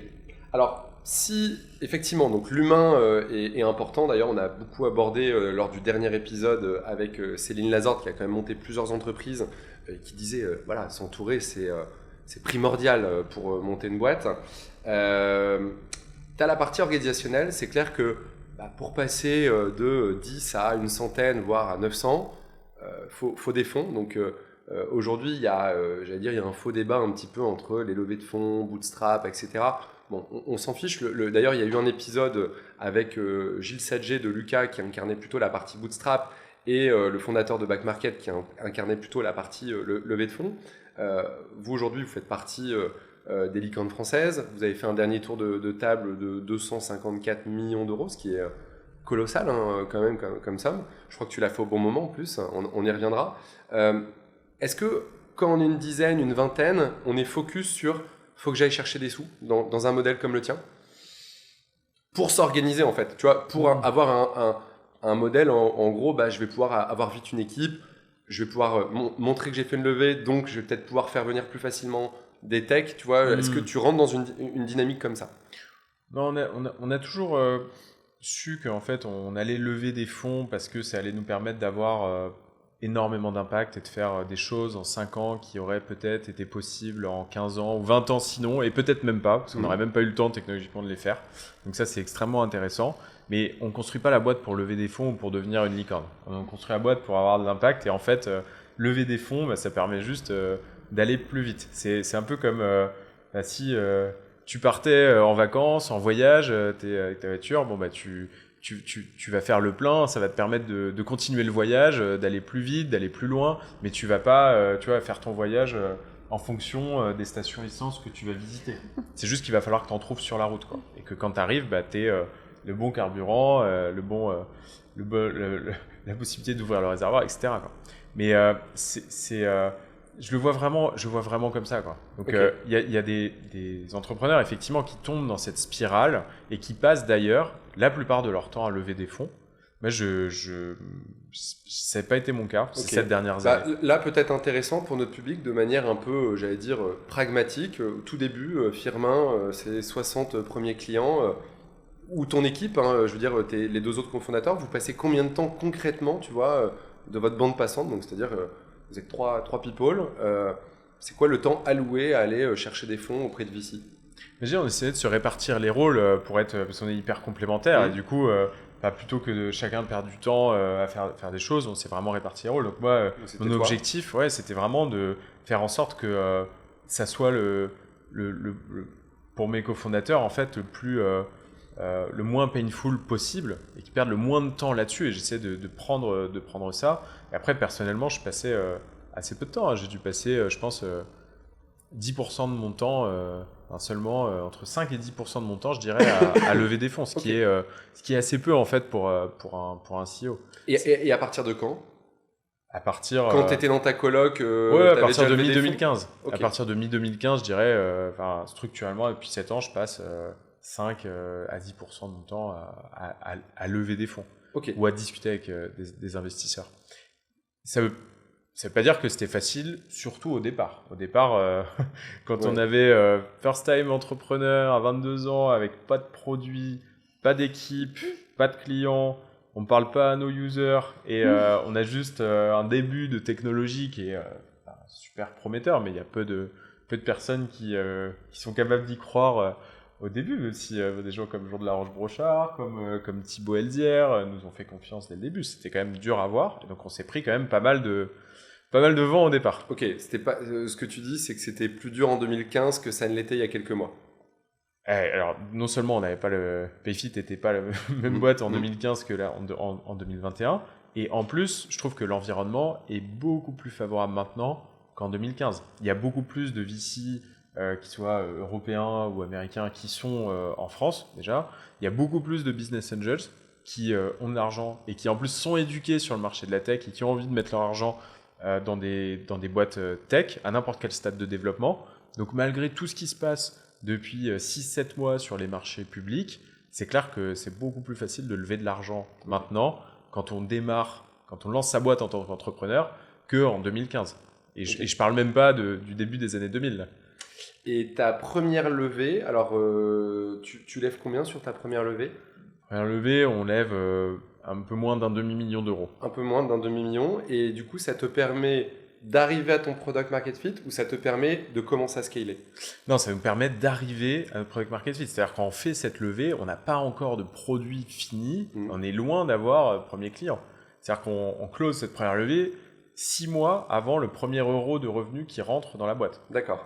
S1: Alors, si effectivement, donc l'humain est important. D'ailleurs, on a beaucoup abordé lors du dernier épisode avec Céline Lazorde, qui a quand même monté plusieurs entreprises, qui disait, voilà, s'entourer, c'est primordial pour monter une boîte. Tu as la partie organisationnelle. C'est clair que pour passer de 10 à une centaine, voire à 900, faut des fonds. Donc aujourd'hui, il y a un faux débat un petit peu entre les levées de fonds, bootstrap, etc. Bon, on s'en fiche. D'ailleurs, il y a eu un épisode avec Gilles Sadger de Lucas qui incarnait plutôt la partie bootstrap et le fondateur de Back Market qui incarnait plutôt la partie levée de fonds. Vous, aujourd'hui, vous faites partie des licornes françaises. Vous avez fait un dernier tour de table de 254 millions d'euros, ce qui est colossal quand même comme somme. Je crois que tu l'as fait au bon moment en plus, on y reviendra. Est-ce que quand on est une dizaine, une vingtaine, on est focus sur faut que j'aille chercher des sous dans un modèle comme le tien pour s'organiser en fait, tu vois, pour avoir un modèle en gros, je vais pouvoir avoir vite une équipe, je vais pouvoir montrer que j'ai fait une levée, donc je vais peut-être pouvoir faire venir plus facilement des techs, tu vois. Est-ce que tu rentres dans une dynamique comme ça?
S5: Non, on a toujours su qu'en fait on allait lever des fonds parce que ça allait nous permettre d'avoir énormément d'impact et de faire des choses en 5 ans qui auraient peut-être été possibles en 15 ans ou 20 ans sinon, et peut-être même pas, parce qu'on n'aurait même pas eu le temps technologiquement de les faire. Donc ça, c'est extrêmement intéressant. Mais on ne construit pas la boîte pour lever des fonds ou pour devenir une licorne. On construit la boîte pour avoir de l'impact, et en fait, lever des fonds, ça permet juste d'aller plus vite. C'est un peu comme si tu partais en vacances, en voyage, tu es avec ta voiture, tu vas faire le plein, ça va te permettre de continuer le voyage, d'aller plus vite, d'aller plus loin, mais tu vas pas faire ton voyage en fonction des stations essence que tu vas visiter. C'est juste qu'il va falloir que tu en trouves sur la route, quoi. Et que quand tu arrives, tu es le bon carburant, la possibilité d'ouvrir le réservoir, etc., quoi. Mais je le vois vraiment comme ça, quoi. Donc il y a des entrepreneurs effectivement qui tombent dans cette spirale et qui passent d'ailleurs la plupart de leur temps à lever des fonds. Mais ça n'a pas été mon cas ces 7 dernières années.
S1: Là, peut-être intéressant pour notre public de manière un peu, pragmatique. Au tout début, Firmin, c'est 60 premiers clients. Ou ton équipe, les 2 autres cofondateurs, vous passez combien de temps concrètement, tu vois, de votre bande passante? Donc, c'est-à-dire, vous êtes 3 people. C'est quoi le temps alloué à aller chercher des fonds auprès de VC?
S5: On essayait de se répartir les rôles parce qu'on est hyper complémentaires. Et du coup, plutôt que de chacun perdre du temps à faire des choses, on s'est vraiment réparti les rôles. Donc moi, mon objectif, c'était vraiment de faire en sorte que ça soit pour mes cofondateurs, en fait, le moins painful possible et qu'ils perdent le moins de temps là-dessus. Et j'essaie de prendre ça. Et après, personnellement, je passais assez peu de temps. J'ai dû passer, je pense, 10% de mon temps, seulement entre 5 et 10% de mon temps, je dirais, à lever des fonds, ce qui est assez peu en fait pour un CEO.
S1: Et à partir de quand?
S5: Quand
S1: tu étais dans ta coloc,
S5: à partir de mi-2015.
S1: Okay.
S5: À partir de mi-2015, je dirais, structurellement, depuis 7 ans, je passe 5 à 10% de mon temps à lever des fonds ou à discuter avec des investisseurs. Ça veut pas dire que c'était facile, surtout au départ. Au départ, quand on avait first time entrepreneur à 22 ans, avec pas de produit, pas d'équipe, pas de clients, on ne parle pas à nos users et on a juste un début de technologie qui est super prometteur, mais il y a peu de personnes qui sont capables d'y croire au début, même si des gens comme Jean de la Roche-Brochard, comme Thibaut Elzière nous ont fait confiance dès le début. C'était quand même dur à voir, et donc on s'est pris quand même pas mal de vent au départ.
S1: Ok, c'était pas, ce que tu dis, c'est que c'était plus dur en 2015 que ça ne l'était il y a quelques mois.
S5: Alors, non seulement on n'avait pas Payfit n'était pas la même boîte en 2015 que là en 2021, et en plus, je trouve que l'environnement est beaucoup plus favorable maintenant qu'en 2015. Il y a beaucoup plus de VC, qui soient européens ou américains, qui sont en France déjà. Il y a beaucoup plus de business angels qui ont de l'argent et qui en plus sont éduqués sur le marché de la tech et qui ont envie de mettre leur argent dans des boîtes tech à n'importe quel stade de développement. Donc malgré tout ce qui se passe depuis 6-7 mois sur les marchés publics, c'est clair que c'est beaucoup plus facile de lever de l'argent maintenant quand on démarre, quand on lance sa boîte en tant qu'entrepreneur qu'en 2015. Et je parle même pas du début des années 2000. Là.
S1: Et ta première levée, alors tu lèves combien sur ta première levée ?
S5: Première levée, on lève un peu moins d'un demi-million d'euros.
S1: Un peu moins d'un demi-million, et du coup ça te permet d'arriver à ton product market fit ou ça te permet de commencer à scaler ?
S5: Non, ça nous permet d'arriver à notre product market fit. C'est-à-dire quand on fait cette levée, on n'a pas encore de produit fini, on est loin d'avoir premier client. C'est-à-dire qu'on close cette première levée 6 mois avant le premier euro de revenu qui rentre dans la boîte.
S1: D'accord.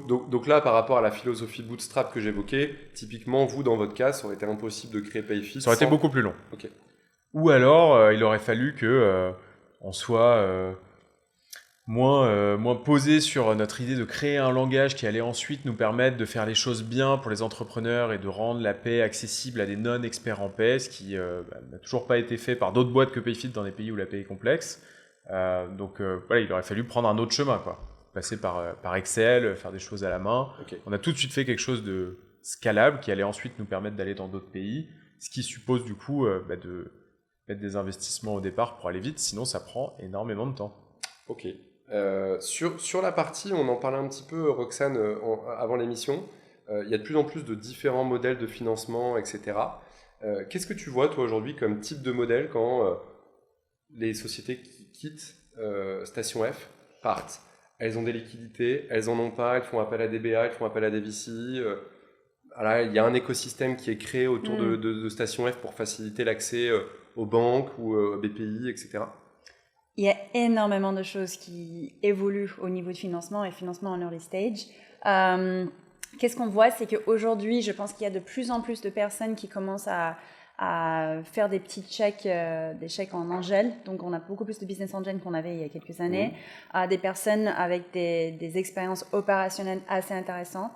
S1: Donc là, par rapport à la philosophie bootstrap que j'évoquais, typiquement, vous, dans votre cas, ça aurait été impossible de créer Payfit.
S5: Ça aurait été beaucoup plus long.
S1: Ok.
S5: Ou alors, il aurait fallu que on soit moins posé sur notre idée de créer un langage qui allait ensuite nous permettre de faire les choses bien pour les entrepreneurs et de rendre la paix accessible à des non-experts en paix, ce qui n'a toujours pas été fait par d'autres boîtes que Payfit dans des pays où la paix est complexe. Donc voilà, il aurait fallu prendre un autre chemin, quoi. Passer par Excel, faire des choses à la main.
S1: Okay.
S5: On a tout de suite fait quelque chose de scalable qui allait ensuite nous permettre d'aller dans d'autres pays, ce qui suppose du coup de mettre des investissements au départ pour aller vite, sinon ça prend énormément de temps.
S1: Ok. Sur la partie, on en parlait un petit peu, Roxane, avant l'émission, il y a de plus en plus de différents modèles de financement, etc. Qu'est-ce que tu vois, toi, aujourd'hui, comme type de modèle quand les sociétés qui quittent Station F partent? Elles ont des liquidités, elles en ont pas, elles font appel à des BA, elles font appel à des VC. Voilà, il y a un écosystème qui est créé autour de Station F pour faciliter l'accès aux banques ou BPI, etc.
S4: Il y a énormément de choses qui évoluent au niveau de financement et financement en early stage. Qu'est-ce qu'on voit, c'est qu'aujourd'hui, je pense qu'il y a de plus en plus de personnes qui commencent à faire des petits chèques, des chèques en angel. Donc, on a beaucoup plus de business angel qu'on avait il y a quelques années. Des personnes avec des expériences opérationnelles assez intéressantes.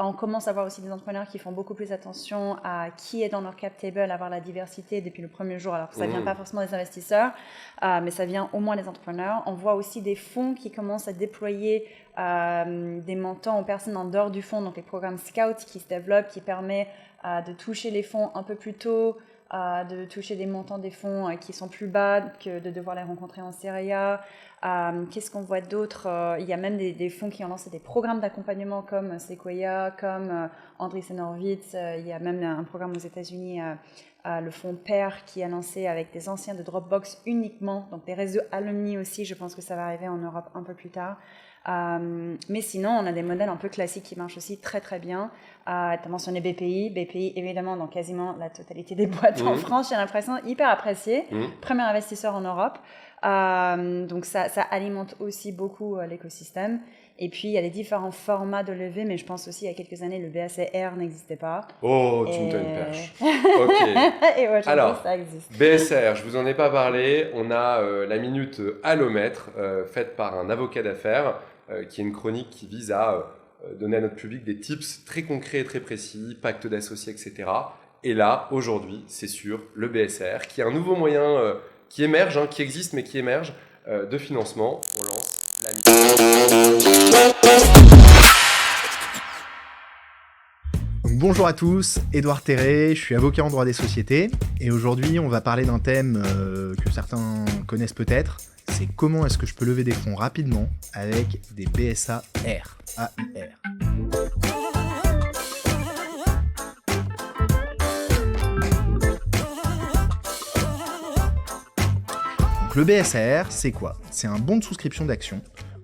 S4: On commence à voir aussi des entrepreneurs qui font beaucoup plus attention à qui est dans leur cap table, à avoir la diversité depuis le premier jour. Alors, ça ne vient pas forcément des investisseurs, mais ça vient au moins des entrepreneurs. On voit aussi des fonds qui commencent à déployer des montants aux personnes en dehors du fonds, donc les programmes Scout qui se développent, qui permet de toucher les fonds un peu plus tôt, de toucher des montants des fonds qui sont plus bas que de devoir les rencontrer en Série A. Qu'est-ce qu'on voit d'autre? Il y a même des fonds qui ont lancé des programmes d'accompagnement comme Sequoia, comme Andreessen Horowitz. Il y a même un programme aux États-Unis, le fonds PAIR, qui a lancé avec des anciens de Dropbox uniquement, donc des réseaux alumni aussi. Je pense que ça va arriver en Europe un peu plus tard. Mais sinon, on a des modèles un peu classiques qui marchent aussi très très bien. Tu as mentionné BPI. BPI, évidemment, dans quasiment la totalité des boîtes en France, j'ai l'impression hyper apprécié. Premier investisseur en Europe. Donc ça alimente aussi beaucoup l'écosystème. Et puis, il y a les différents formats de levée, mais je pense aussi, il y a quelques années, le BSR n'existait pas.
S1: Oh, tu me donnes une perche. Ok.
S4: Et aujourd'hui,
S1: alors,
S4: ça existe.
S1: BSR, je vous en ai pas parlé. On a la minute allomètre, faite par un avocat d'affaires, qui est une chronique qui vise à donner à notre public des tips très concrets et très précis, pacte d'associés, etc. Et là, aujourd'hui, c'est sur le BSR, qui est un nouveau moyen qui émerge, qui existe, mais qui émerge de financement. On lance la minute.
S6: Bonjour à tous, Édouard Terré, je suis avocat en droit des sociétés et aujourd'hui on va parler d'un thème que certains connaissent peut-être, c'est comment est-ce que je peux lever des fonds rapidement avec des BSA R, AIR. Donc le BSAR, c'est quoi? C'est un bon de souscription d'actions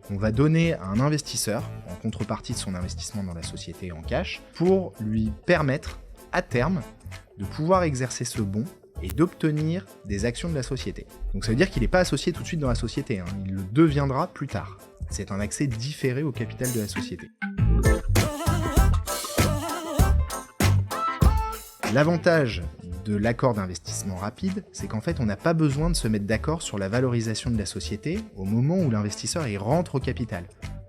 S6: qu'on va donner à un investisseur en contrepartie de son investissement dans la société en cash pour lui permettre à terme de pouvoir exercer ce bon et d'obtenir des actions de la société. Donc ça veut dire qu'il n'est pas associé tout de suite dans la société, hein, il le deviendra plus tard. C'est un accès différé au capital de la société. L'avantage de l'accord d'investissement rapide, c'est qu'en fait on n'a pas besoin de se mettre d'accord sur la valorisation de la société au moment où l'investisseur y rentre au capital.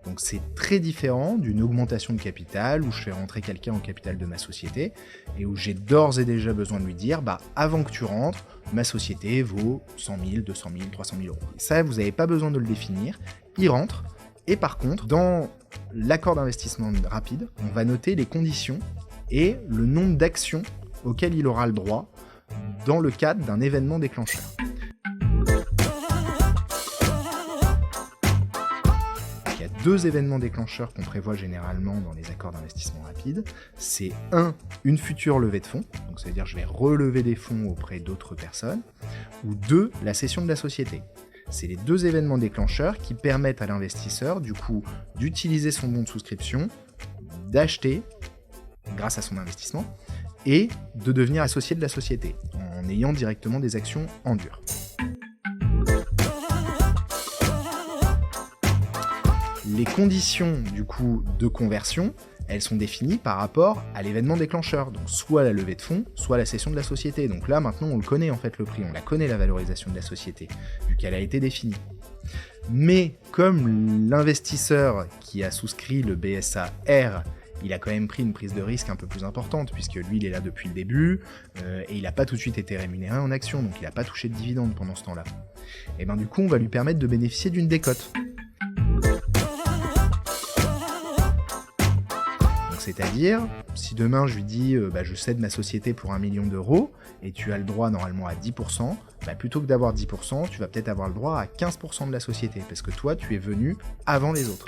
S6: Donc c'est très différent d'une augmentation de capital où je fais rentrer quelqu'un au capital de ma société et où j'ai d'ores et déjà besoin de lui dire avant que tu rentres, ma société vaut 100 000, 200 000, 300 000 euros. Et ça, vous n'avez pas besoin de le définir, il rentre. Et par contre, dans l'accord d'investissement rapide, on va noter les conditions et le nombre d'actions auquel il aura le droit dans le cadre d'un événement déclencheur. Il y a deux événements déclencheurs qu'on prévoit généralement dans les accords d'investissement rapide. C'est une future levée de fonds, donc ça veut dire je vais relever des fonds auprès d'autres personnes, ou deux, la cession de la société. C'est les deux événements déclencheurs qui permettent à l'investisseur, du coup, d'utiliser son bon de souscription, d'acheter, grâce à son investissement, et de devenir associé de la société, en ayant directement des actions en dur. Les conditions du coup de conversion, elles sont définies par rapport à l'événement déclencheur, donc soit la levée de fonds, soit la cession de la société. Donc là maintenant on le connaît en fait le prix, on la connaît la valorisation de la société, vu qu'elle a été définie. Mais comme l'investisseur qui a souscrit le BSA R, il a quand même pris une prise de risque un peu plus importante, puisque lui, il est là depuis le début, et il n'a pas tout de suite été rémunéré en actions, donc il n'a pas touché de dividendes pendant ce temps-là. Et bien du coup, on va lui permettre de bénéficier d'une décote. Donc c'est-à-dire, si demain je lui dis je cède ma société pour 1 million d'euros, et tu as le droit normalement à 10%, plutôt que d'avoir 10%, tu vas peut-être avoir le droit à 15% de la société, parce que toi, tu es venu avant les autres.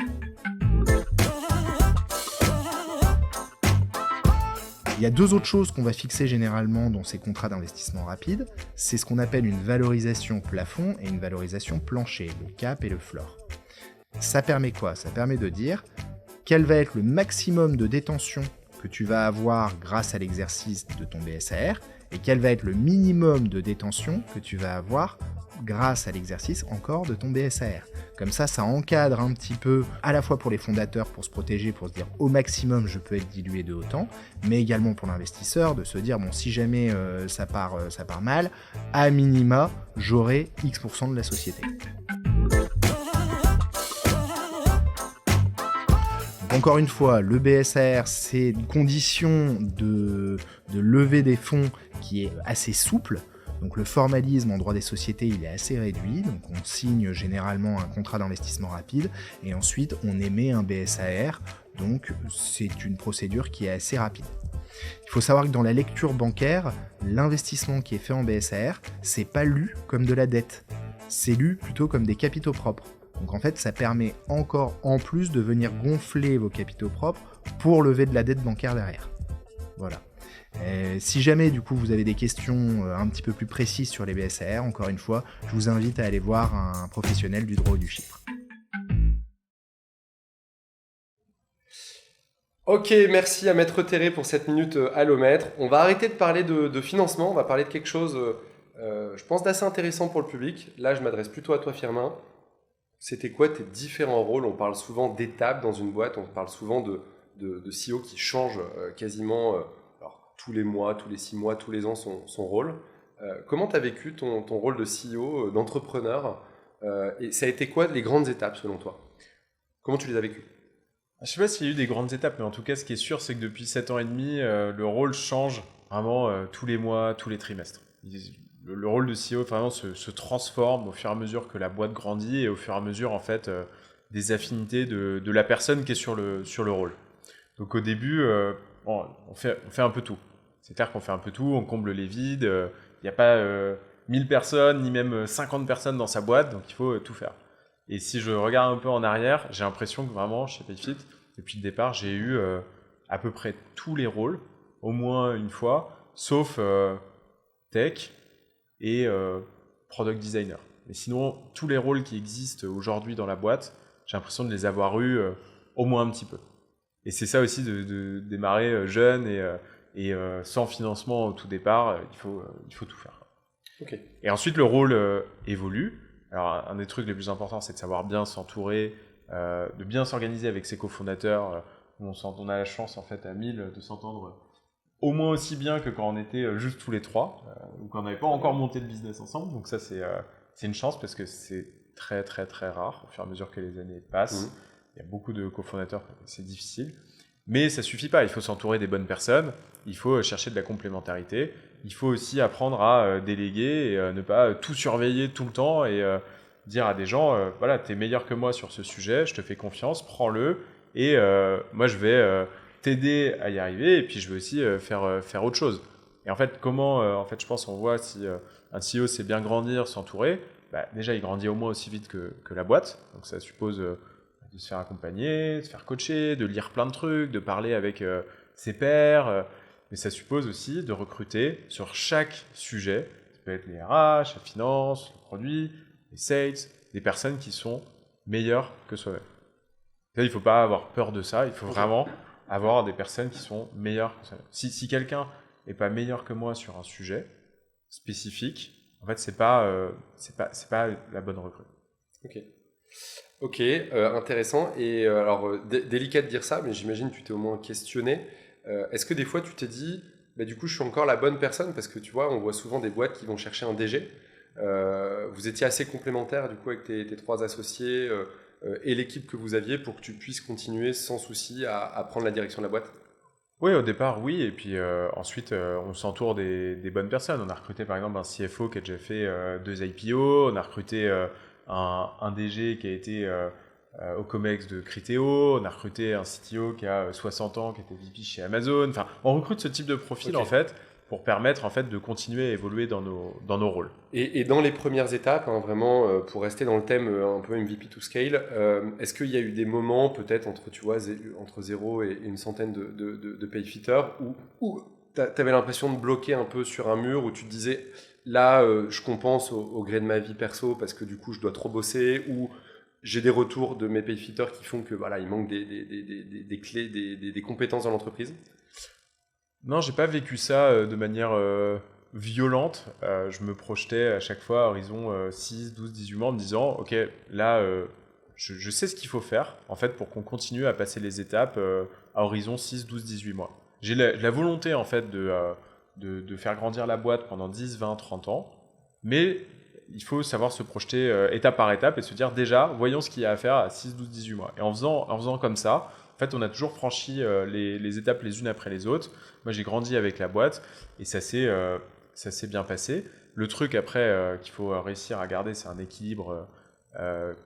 S6: Il y a deux autres choses qu'on va fixer généralement dans ces contrats d'investissement rapide, c'est ce qu'on appelle une valorisation plafond et une valorisation plancher, le cap et le floor. Ça permet quoi? Ça permet de dire quel va être le maximum de détention que tu vas avoir grâce à l'exercice de ton BSAR et quel va être le minimum de détention que tu vas avoir grâce à l'exercice encore de ton BSAR. Comme ça, ça encadre un petit peu, à la fois pour les fondateurs, pour se protéger, pour se dire au maximum je peux être dilué de autant, mais également pour l'investisseur de se dire si jamais ça part mal, à minima, j'aurai X% de la société. Donc encore une fois, le BSAR, c'est une condition de lever des fonds qui est assez souple. Donc le formalisme en droit des sociétés, il est assez réduit, donc on signe généralement un contrat d'investissement rapide, et ensuite on émet un BSAR, donc c'est une procédure qui est assez rapide. Il faut savoir que dans la lecture bancaire, l'investissement qui est fait en BSAR, c'est pas lu comme de la dette, c'est lu plutôt comme des capitaux propres. Donc en fait, ça permet encore en plus de venir gonfler vos capitaux propres pour lever de la dette bancaire derrière. Voilà. Si jamais du coup vous avez des questions un petit peu plus précises sur les BSAR, encore une fois, je vous invite à aller voir un professionnel du droit ou du chiffre.
S1: Ok, merci à Maître Terré pour cette minute allomètre. On va arrêter de parler de financement, on va parler de quelque chose, je pense, d'assez intéressant pour le public. Là, je m'adresse plutôt à toi, Firmin. C'était quoi tes différents rôles? On parle souvent d'étapes dans une boîte, on parle souvent de CEO qui change quasiment tous les mois, tous les 6 mois, tous les ans son rôle. Comment tu as vécu ton rôle de CEO, d'entrepreneur et ça a été quoi les grandes étapes selon toi? Comment tu les as vécues?
S5: Je ne sais pas s'il y a eu des grandes étapes, mais en tout cas, ce qui est sûr, c'est que depuis 7 ans et demi, le rôle change vraiment tous les mois, tous les trimestres. Le rôle de CEO vraiment se transforme au fur et à mesure que la boîte grandit et au fur et à mesure en fait, des affinités de la personne qui est sur le rôle. Donc au début, on fait un peu tout. C'est clair qu'on fait un peu tout, on comble les vides. Il n'y a pas 1000 personnes, ni même 50 personnes dans sa boîte, donc il faut tout faire. Et si je regarde un peu en arrière, j'ai l'impression que vraiment, chez PayFit, depuis le départ, j'ai eu à peu près tous les rôles, au moins une fois, sauf tech et product designer. Mais sinon, tous les rôles qui existent aujourd'hui dans la boîte, j'ai l'impression de les avoir eus au moins un petit peu. Et c'est ça aussi de démarrer jeune et sans financement au tout départ, il faut tout faire.
S1: Ok.
S5: Et ensuite, le rôle évolue. Alors, un des trucs les plus importants, c'est de savoir bien s'entourer, de bien s'organiser avec ses cofondateurs. On a la chance, en fait, à 1000 de s'entendre au moins aussi bien que quand on était juste tous les trois, ou quand on n'avait pas encore monté le business ensemble. Donc ça, c'est une chance parce que c'est très, très, très rare au fur et à mesure que les années passent. Il y a beaucoup de cofondateurs, c'est difficile. Mais ça suffit pas, il faut s'entourer des bonnes personnes, il faut chercher de la complémentarité, il faut aussi apprendre à déléguer et ne pas tout surveiller tout le temps et dire à des gens, voilà, tu es meilleur que moi sur ce sujet, je te fais confiance, prends-le et moi je vais t'aider à y arriver et puis je vais aussi faire autre chose. Et en fait, comment, je pense, on voit si un CEO sait bien grandir, s'entourer, déjà il grandit au moins aussi vite que la boîte, donc ça suppose de se faire accompagner, de se faire coacher, de lire plein de trucs, de parler avec ses pairs, mais ça suppose aussi de recruter sur chaque sujet, ça peut être les RH, la finance, le produit, les sales, des personnes qui sont meilleures que soi-même. Il ne faut pas avoir peur de ça, il faut vraiment avoir des personnes qui sont meilleures que soi-même. Si quelqu'un n'est pas meilleur que moi sur un sujet spécifique, en fait, c'est pas la bonne recrue.
S1: Ok, intéressant. Et alors, délicat de dire ça, mais j'imagine que tu t'es au moins questionné. Est-ce que des fois tu t'es dit, du coup, je suis encore la bonne personne? Parce que tu vois, on voit souvent des boîtes qui vont chercher un DG. Vous étiez assez complémentaires du coup avec tes trois associés et l'équipe que vous aviez pour que tu puisses continuer sans souci à prendre la direction de la boîte?
S5: Oui, au départ, oui. Et puis ensuite, on s'entoure des bonnes personnes. On a recruté par exemple un CFO qui a déjà fait 2 IPO. On a recruté un DG qui a été au COMEX de Criteo. On a recruté un CTO qui a 60 ans, qui était VP chez Amazon. Enfin, on recrute ce type de profil en fait pour permettre en fait de continuer à évoluer dans nos rôles.
S1: Et dans les premières étapes, vraiment pour rester dans le thème un peu MVP to scale, est-ce qu'il y a eu des moments peut-être entre 0 et une centaine de payfitters où tu avais l'impression de bloquer un peu sur un mur, où tu te disais là je compense au gré de ma vie perso parce que du coup je dois trop bosser, ou j'ai des retours de mes payfitters qui font que voilà, il manque des clés, des compétences dans l'entreprise?
S5: Non, j'ai pas vécu ça de manière violente. Je me projetais à chaque fois à horizon 6, 12, 18 mois en me disant ok, là je sais ce qu'il faut faire en fait pour qu'on continue à passer les étapes à horizon 6, 12, 18 mois. J'ai la volonté en fait de faire grandir la boîte pendant 10, 20, 30 ans, mais il faut savoir se projeter étape par étape et se dire déjà, voyons ce qu'il y a à faire à 6, 12, 18 mois. Et en faisant comme ça, en fait, on a toujours franchi les étapes les unes après les autres. Moi, j'ai grandi avec la boîte et ça s'est bien passé. Le truc après qu'il faut réussir à garder, c'est un équilibre.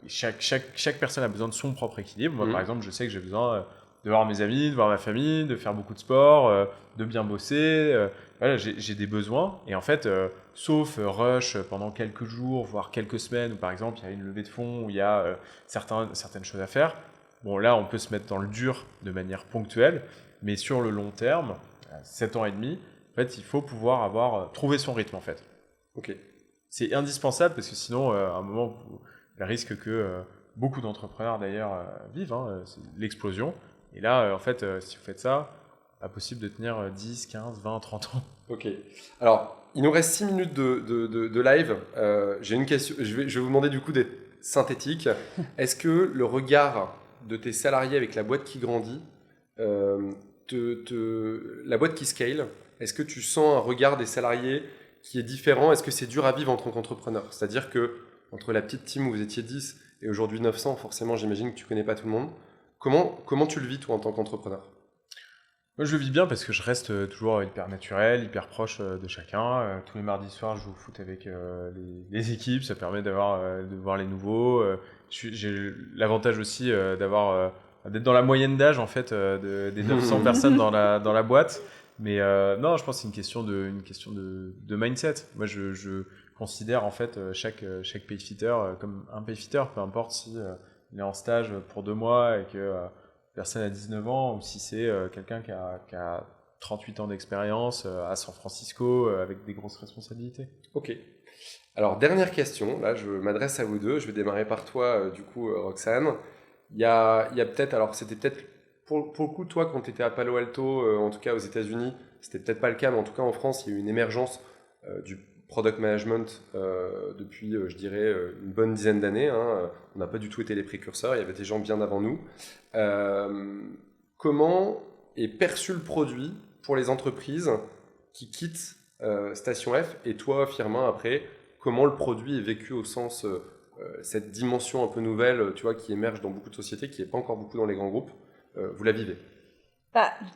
S5: Chaque personne a besoin de son propre équilibre. Moi, par exemple, je sais que j'ai besoin de voir mes amis, de voir ma famille, de faire beaucoup de sport, de bien bosser. Voilà, j'ai des besoins. Et en fait, sauf rush pendant quelques jours, voire quelques semaines, où par exemple, il y a une levée de fonds, où il y a certaines choses à faire. Bon, là, on peut se mettre dans le dur de manière ponctuelle, mais sur le long terme, 7 ans et demi, en fait, il faut pouvoir trouver son rythme, en fait.
S1: Ok.
S5: C'est indispensable parce que sinon, à un moment, le risque que beaucoup d'entrepreneurs, d'ailleurs, vivent, c'est l'explosion. Et là, en fait, si vous faites ça, pas possible de tenir 10, 15, 20, 30 ans.
S1: Ok. Alors, il nous reste 6 minutes de live. J'ai une question. Je vais vous demander du coup d'être synthétique. Est-ce que le regard de tes salariés avec la boîte qui grandit, la boîte qui scale, est-ce que tu sens un regard des salariés qui est différent? Est-ce que c'est dur à vivre en tant qu'entrepreneur? C'est-à-dire que entre la petite team où vous étiez 10 et aujourd'hui 900, forcément j'imagine que tu connais pas tout le monde. Comment tu le vis toi en tant qu'entrepreneur?
S5: Moi, je le vis bien parce que je reste toujours hyper naturel, hyper proche de chacun. Tous les mardis soirs, je joue au foot avec les équipes. Ça permet de voir les nouveaux. J'ai l'avantage aussi d'avoir d'être dans la moyenne d'âge en fait des 900 personnes dans la boîte. Mais non, je pense que c'est une question de mindset. Moi, je considère en fait chaque payfitter comme un payfitter, peu importe si il est en stage pour 2 mois et que personne a 19 ans ou si c'est quelqu'un qui a 38 ans d'expérience à San Francisco avec des grosses responsabilités.
S1: Ok. Alors, dernière question. Là, je m'adresse à vous deux. Je vais démarrer par toi, du coup, Roxane. Il y a peut-être, alors c'était peut-être pour le coup, toi, quand tu étais à Palo Alto, en tout cas aux États-Unis, c'était peut-être pas le cas, mais en tout cas en France, il y a eu une émergence du product management depuis, je dirais, une bonne dizaine d'années. Hein. On n'a pas du tout été les précurseurs, il y avait des gens bien avant nous. Comment est perçu le produit pour les entreprises qui quittent Station F et toi, Firmin, après, comment le produit est vécu au sens, cette dimension un peu nouvelle, tu vois, qui émerge dans beaucoup de sociétés, qui n'est pas encore beaucoup dans les grands groupes, vous la vivez?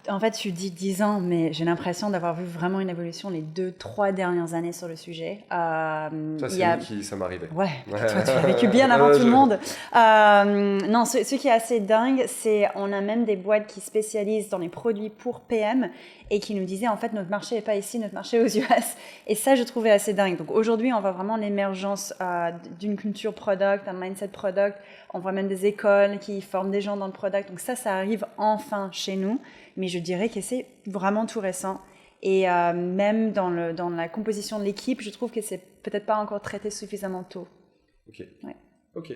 S4: En fait, tu dis 10 ans, mais j'ai l'impression d'avoir vu vraiment une évolution les 2-3 dernières années sur le sujet.
S1: Ça, c'est nous qui ça m'arrivait.
S4: Ouais, toi, tu l'as vécu bien avant tout le monde. Non, ce qui est assez dingue, c'est on a même des boîtes qui spécialisent dans les produits pour PM et qui nous disaient, en fait, notre marché n'est pas ici, notre marché est aux US. Et ça, je trouvais assez dingue. Donc aujourd'hui, on voit vraiment l'émergence d'une culture product, un mindset product. On voit même des écoles qui forment des gens dans le product. Donc ça arrive enfin chez nous. Mais je dirais que c'est vraiment tout récent. Et même dans la composition de l'équipe, je trouve que c'est peut-être pas encore traité suffisamment tôt.
S1: Ok.
S4: Ouais.
S1: Ok.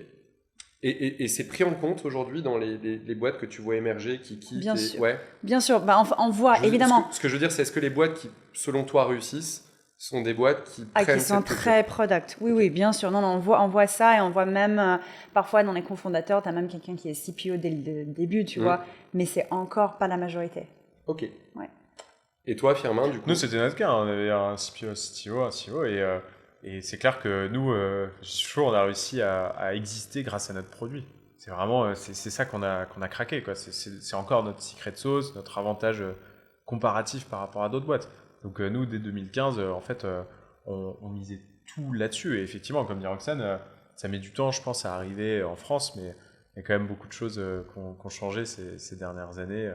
S1: Et c'est pris en compte aujourd'hui dans les boîtes que tu vois émerger, qui
S4: Bien sûr.
S1: Ouais.
S4: Bien sûr. On voit évidemment.
S1: Ce que je veux dire, c'est est-ce que les boîtes qui, selon toi, réussissent sont des boîtes qui prennent
S4: qui sont très product. Oui, bien sûr. Non, on voit ça et on voit même parfois dans les cofondateurs, tu as même quelqu'un qui est CPO dès le début, tu vois, mais c'est encore pas la majorité.
S1: Ok.
S4: Ouais.
S1: Et toi, Firmin, du coup?
S5: Nous, c'était notre cas. On avait un CPO, un CTO, et c'est clair que nous, on a réussi à exister grâce à notre produit. C'est vraiment c'est ça qu'on a craqué, quoi. C'est encore notre secret sauce, notre avantage comparatif par rapport à d'autres boîtes. Donc nous, dès 2015, en fait, on misait tout là-dessus. Et effectivement, comme dit Roxane, ça met du temps, je pense, à arriver en France, mais il y a quand même beaucoup de choses qui ont changé ces dernières années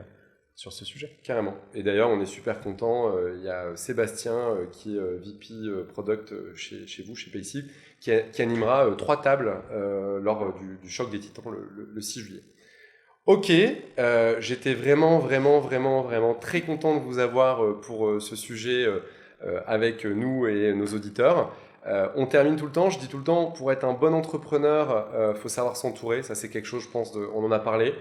S5: sur ce sujet.
S1: Carrément. Et d'ailleurs, on est super contents. Il y a Sébastien, qui est VP Product chez vous, chez Paysafe, qui animera 3 tables lors du choc des titans le 6 juillet. Ok, j'étais vraiment très content de vous avoir pour ce sujet avec nous et nos auditeurs. On termine tout le temps, je dis tout le temps, pour être un bon entrepreneur, faut savoir s'entourer, ça c'est quelque chose, je pense, on en a parlé.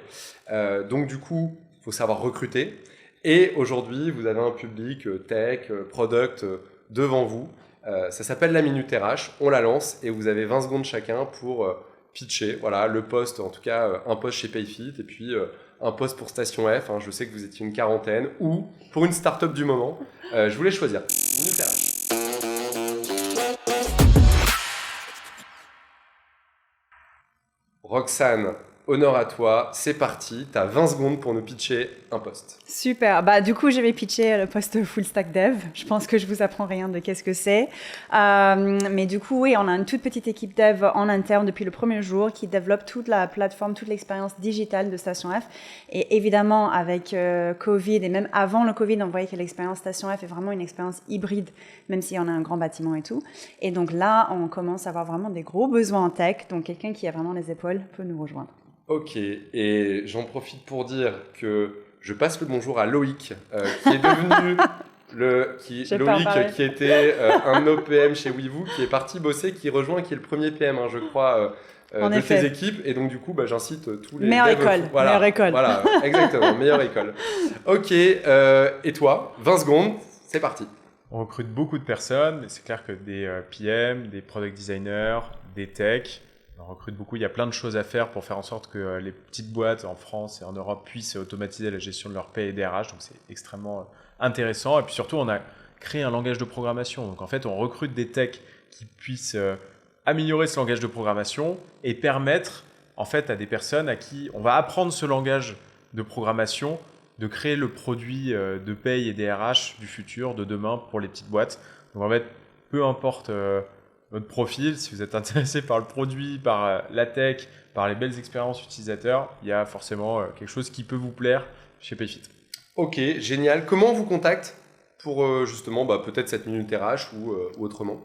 S1: Donc du coup, faut savoir recruter. Et aujourd'hui, vous avez un public tech, product devant vous. Ça s'appelle la Minute RH, on la lance et vous avez 20 secondes chacun pour... pitcher, voilà, le poste, en tout cas un poste chez Payfit et puis un poste pour Station F, hein, je sais que vous étiez une quarantaine, ou pour une start-up du moment, je voulais choisir. Minute RH. Roxane, honneur à toi, c'est parti, tu as 20 secondes pour nous pitcher un poste.
S4: Super, du coup je vais pitcher le poste full stack dev, je pense que je vous apprends rien de qu'est-ce que c'est, mais du coup oui, on a une toute petite équipe dev en interne depuis le premier jour qui développe toute la plateforme, toute l'expérience digitale de Station F, et évidemment avec Covid et même avant le Covid, on voyait que l'expérience Station F est vraiment une expérience hybride, même si on a un grand bâtiment et tout, et donc là on commence à avoir vraiment des gros besoins en tech, donc quelqu'un qui a vraiment les épaules peut nous rejoindre.
S1: Ok, et j'en profite pour dire que je passe le bonjour à Loïc, qui est devenu Loïc, qui était un OPM chez Weevoo, qui est parti bosser, qui rejoint, qui est le premier PM, je crois, de tes équipes. Et donc, du coup, j'incite tous les...
S4: Meilleure école.
S1: Voilà, exactement, meilleure école. Ok, et toi, 20 secondes, c'est parti.
S5: On recrute beaucoup de personnes. C'est clair que des PM, des product designers, des tech... On recrute beaucoup, il y a plein de choses à faire pour faire en sorte que les petites boîtes en France et en Europe puissent automatiser la gestion de leur paie et des RH, donc c'est extrêmement intéressant. Et puis surtout, on a créé un langage de programmation. Donc en fait, on recrute des techs qui puissent améliorer ce langage de programmation et permettre en fait à des personnes à qui on va apprendre ce langage de programmation de créer le produit de paye et des RH du futur, de demain pour les petites boîtes. Donc en fait, peu importe votre profil, si vous êtes intéressé par le produit, par la tech, par les belles expériences utilisateurs, il y a forcément quelque chose qui peut vous plaire chez Payfit.
S1: Ok, génial. Comment on vous contacte pour justement peut-être cette minute RH ou autrement?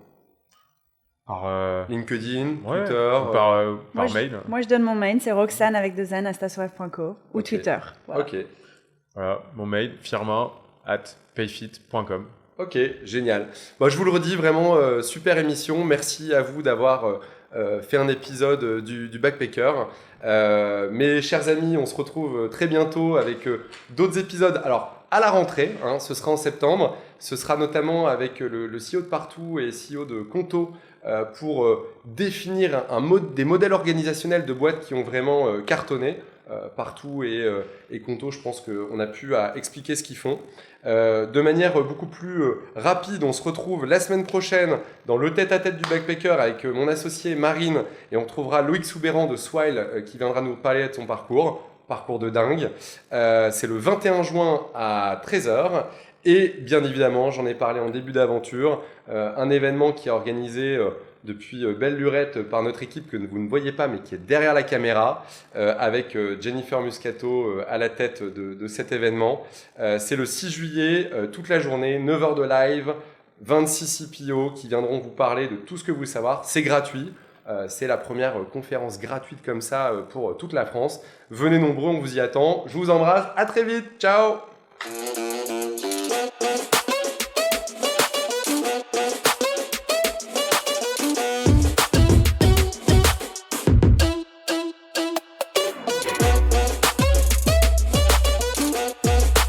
S5: Par
S1: LinkedIn,
S5: ouais,
S1: Twitter,
S5: ou par
S4: Moi,
S5: mail.
S4: Moi, je donne mon mail, c'est Roxane avec 2 N, @stationref.co ou
S1: Ok.
S4: Twitter. Voilà.
S1: Ok,
S5: Voilà, mon mail, firmin@payfit.com.
S1: ok, génial. Je vous le redis, vraiment super émission. Merci à vous d'avoir fait un épisode du Backpacker. Mes chers amis, on se retrouve très bientôt avec d'autres épisodes. Alors, à la rentrée, ce sera en septembre. Ce sera notamment avec le CEO de Partout et CEO de Conto pour définir des modèles organisationnels de boîtes qui ont vraiment cartonné. Partout et Conto, je pense qu'on a pu expliquer ce qu'ils font. De manière beaucoup plus rapide, on se retrouve la semaine prochaine dans le tête-à-tête du Backpacker avec mon associé Marine et on retrouvera Loïc Soubéran de Swile qui viendra nous parler de son parcours de dingue. C'est le 21 juin à 13h et bien évidemment, j'en ai parlé en début d'aventure, un événement qui est organisé depuis belle lurette par notre équipe que vous ne voyez pas mais qui est derrière la caméra avec Jennifer Muscato à la tête de cet événement. C'est le 6 juillet, toute la journée, 9h de live, 26 CPO qui viendront vous parler de tout ce que vous voulez savoir. C'est gratuit. C'est la première conférence gratuite comme ça pour toute la France. Venez nombreux, on vous y attend. Je vous embrasse, à très vite, ciao!